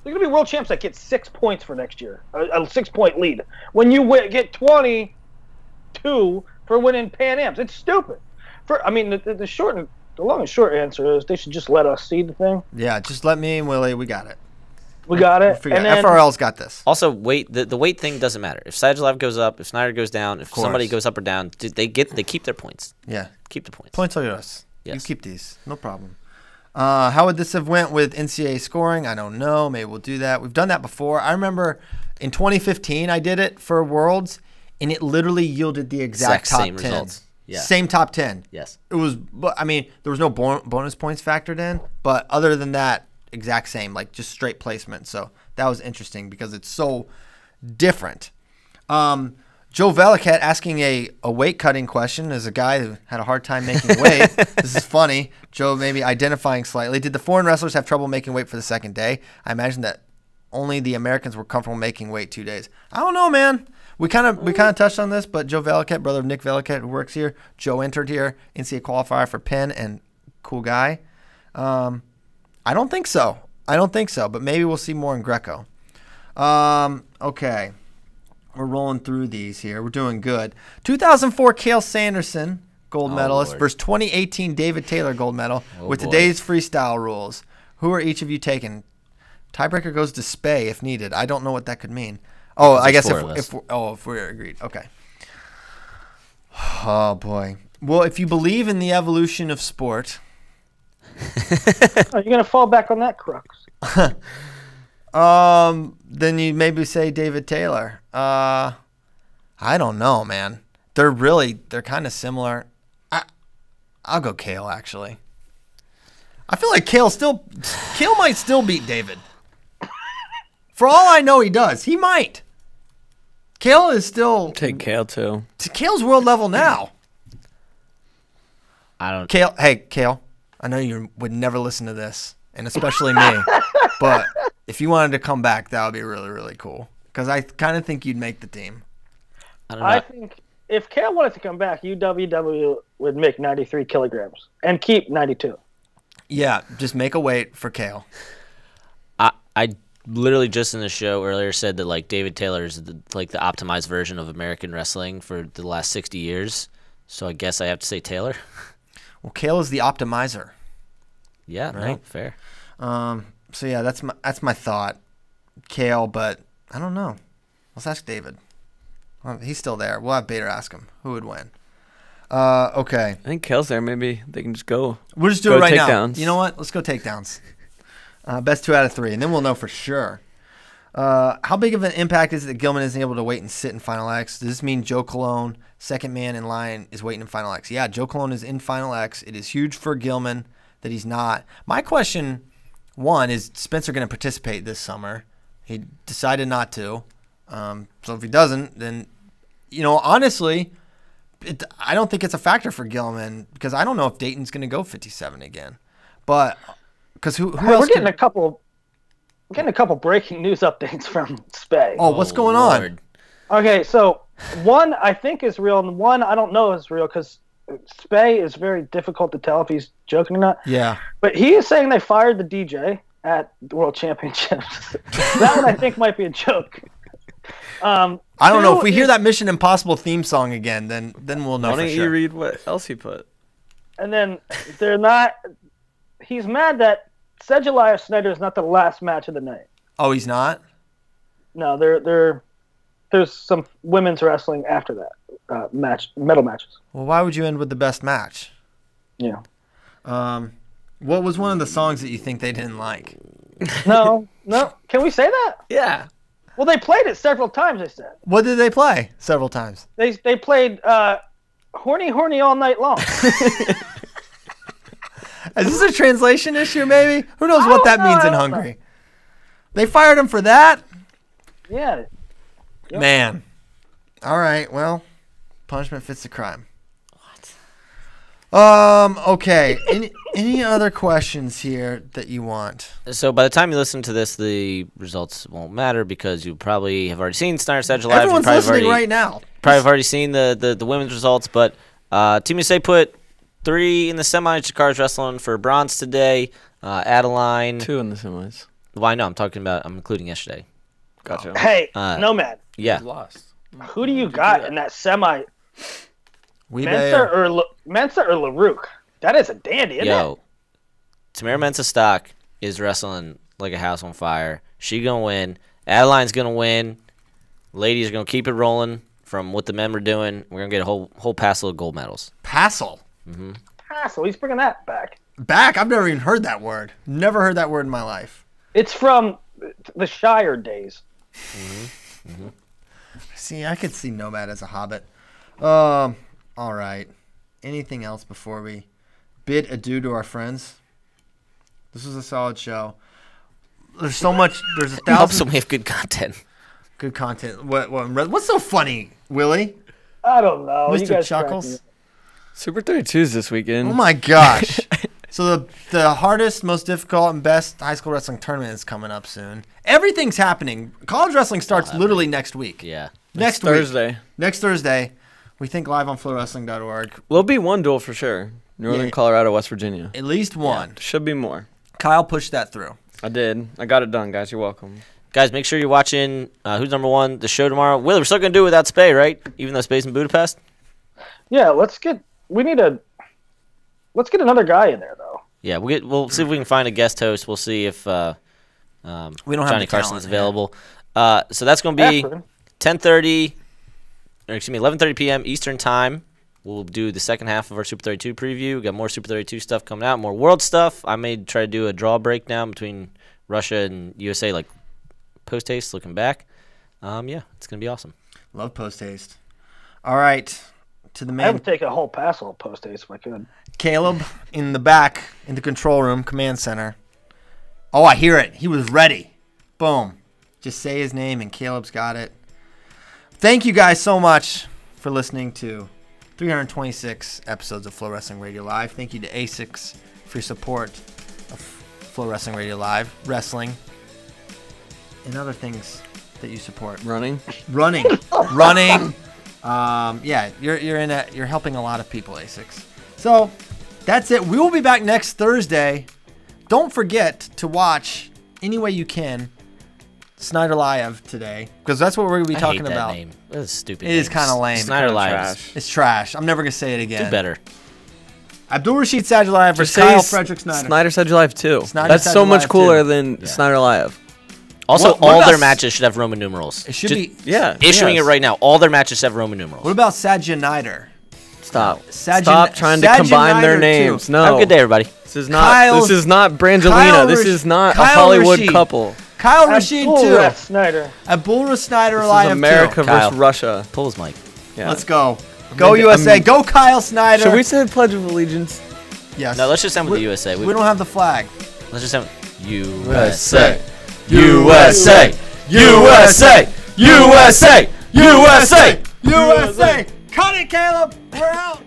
There's going to be world champs that get 6 points for next year, a 6-point lead. When you get 22 for winning Pan Ams, it's stupid. The long and short answer is they should just let us see the thing. Yeah, just let me and Willie. We got it. We got it. And then, FRL's got this. Also, weight. The weight thing doesn't matter. If Sadulayev goes up, if Snyder goes down, if somebody goes up or down, they keep their points. Yeah, keep the points. Points are yours. Yes. You keep these. No problem. How would this have went with NCAA scoring? I don't know. Maybe we'll do that. We've done that before. I remember in 2015 I did it for Worlds, and it literally yielded the exact top same 10. Results. Yeah. Same top 10. Yes. It was. I mean, there was no bonus points factored in, but other than that, exact same, like just straight placement. So that was interesting because it's so different. Joe Velikat asking a weight cutting question as a guy who had a hard time making weight. This is funny. Joe maybe identifying slightly. Did the foreign wrestlers have trouble making weight for the second day? I imagine that only the Americans were comfortable making weight 2 days. I don't know, man. We kind of touched on this, but Joe Velikat, brother of Nick Velikat, who works here. Joe entered here, NCAA qualifier for Penn, and cool guy. I don't think so. But maybe we'll see more in Greco. Okay. We're rolling through these here. We're doing good. 2004 Cale Sanderson, gold medalist, Lord. versus 2018 David Taylor, gold medal, with today's freestyle rules. Who are each of you taking? Tiebreaker goes to Spay if needed. I don't know what that could mean. Oh, I guess if we're agreed. Okay. Oh boy. Well, if you believe in the evolution of sport, you're gonna fall back on that crux. then you maybe say David Taylor. I don't know, man. They're kind of similar. I'll go Kale, actually. I feel like Kale might still beat David. For all I know, he does. He might. Kale is still... Take Kale, too. Kale's world level now. I don't... Kale, I know you would never listen to this, and especially me, but if you wanted to come back, that would be really, really cool. Because I kind of think you'd make the team. I think if Kale wanted to come back, UWW would make 93 kilograms and keep 92. Yeah, just make a weight for Kale. I literally just in the show earlier said that like David Taylor is the optimized version of American wrestling for the last 60 years. So I guess I have to say Taylor. Well, Kale is the optimizer. Yeah, right? No, fair. So yeah, that's my thought. Kale, but I don't know. Let's ask David. He's still there. We'll have Bader ask him who would win. Okay. I think Kale's there. Maybe they can just go. We'll just do it right takedowns. now. You know what? Let's go takedowns. Best 2 out of 3, and then we'll know for sure. How big of an impact is it that Gilman isn't able to wait and sit in Final X? Does this mean Joe Colon, second man in line, is waiting in Final X? Yeah, Joe Colon is in Final X. It is huge for Gilman that he's not. My question, one, is Spencer going to participate this summer? He decided not to. So if he doesn't, then, honestly, I don't think it's a factor for Gilman because I don't know if Dayton's going to go 57 again. But because who else? We're getting a couple breaking news updates from Spay. Oh, what's going on? Okay, so one I think is real, and one I don't know is real because Spay is very difficult to tell if he's joking or not. Yeah. But he is saying they fired the DJ at the World Championships. That one I think might be a joke. I don't know. If we hear that Mission Impossible theme song again, then we'll know for sure. Why don't you read what else he put? And then they're not. He's mad that Cedric Elias Snyder is not the last match of the night. Oh, he's not? No, there's some women's wrestling after that medal matches. Well, why would you end with the best match? Yeah. What was one of the songs that you think they didn't like? No. Can we say that? Yeah. Well, they played it several times, they said. What did they play several times? They played Horny All Night Long. Is this a translation issue, maybe? Who knows what that means in Hungary? They fired him for that? Yeah. Yep. Man. All right, well, punishment fits the crime. What? Okay. Any other questions here that you want? So by the time you listen to this, the results won't matter because you probably have already seen Snyder Cedric Live. Everyone's listening right now. Probably have already seen the women's results, but Team USA put 3 in the semis. Jakara's wrestling for bronze today. Adeline. 2 in the semis. Well, I know. I'm including yesterday. Gotcha. Hey, Nomad. Yeah. Lost. Who do you got in that semi? Mensa or LaRuque? That is a dandy, isn't it? Tamara Mensah-Stock is wrestling like a house on fire. She gonna win. Adeline's gonna win. Ladies are gonna keep it rolling from what the men were doing. We're gonna get a whole passel of gold medals. Passel? Mm-hmm. Passel? He's bringing that back. Back? I've never even heard that word. Never heard that word in my life. It's from the Shire days. Mm-hmm. Mm-hmm. See, I could see Nomad as a hobbit. All right. Anything else before we bid adieu to our friends? This was a solid show. There's so much. There's 1,000. Also, we have good content. Good content. What's so funny, Willie? I don't know. Mr. You guys Chuckles? Super 32's this weekend. Oh, my gosh. So the hardest, most difficult, and best high school wrestling tournament is coming up soon. Everything's happening. College wrestling starts literally next week. Yeah. Next Thursday. Week. Next Thursday. We think live on FloWrestling.org. Will be one duel for sure. Northern Colorado, West Virginia. At least one. Yeah, should be more. Kyle pushed that through. I did. I got it done, guys. You're welcome. Guys, make sure you're watching Who's Number One, the show tomorrow. Willie, we're still going to do it without Spay, right? Even though Spay's in Budapest? Yeah, let's get another guy in there, though. Yeah, we'll see if we can find a guest host. We'll see if we don't have Johnny Carson's available. So that's going to be 10:30, or excuse me, 11:30 p.m. Eastern time. We'll do the second half of our Super 32 preview. We got more Super 32 stuff coming out, more world stuff. I may try to do a draw breakdown between Russia and USA, like post haste, looking back. Yeah, it's gonna be awesome. Love post haste. All right, to the main. I would take a whole pass on post haste if I could. Caleb in the back in the control room, command center. Oh, I hear it. He was ready. Boom. Just say his name and Caleb's got it. Thank you guys so much for listening to 326 episodes of Flow Wrestling Radio Live. Thank you to ASICS for your support of Flow Wrestling Radio Live, wrestling, and other things that you support. Running. Yeah, you're helping a lot of people, ASICS. So that's it. We will be back next Thursday. Don't forget to watch any way you can Snyder Live today, because that's what we're going to be talking about. Name. That's stupid. It is kind of lame. Snyder Live. It's trash. I'm never going to say it again. Do better. Abdul Rashid Sadulayev versus Kyle Frederick Snyder. Snyder Sadulayev too. Snyder That's so much Sadulayev cooler too. than Snyder Live. Also, all their matches should have Roman numerals. It should be. Yeah. Issuing it right now. All their matches have Roman numerals. What about Sajanider? Stop trying to combine their names. No. Have a good day, everybody. This is not Brangelina. This is not a Hollywood couple. Kyle Rashid too. Snyder. Abdul Snyder This Alive is America too. versus Russia. Pull his mic. Yeah. Let's go. Go USA. Go Kyle Snyder. Should we say Pledge of Allegiance? Yes. No, let's just end with the USA. We don't have the flag. Let's just end with USA. USA. USA. USA. USA. USA. Cut it, Caleb. We're out.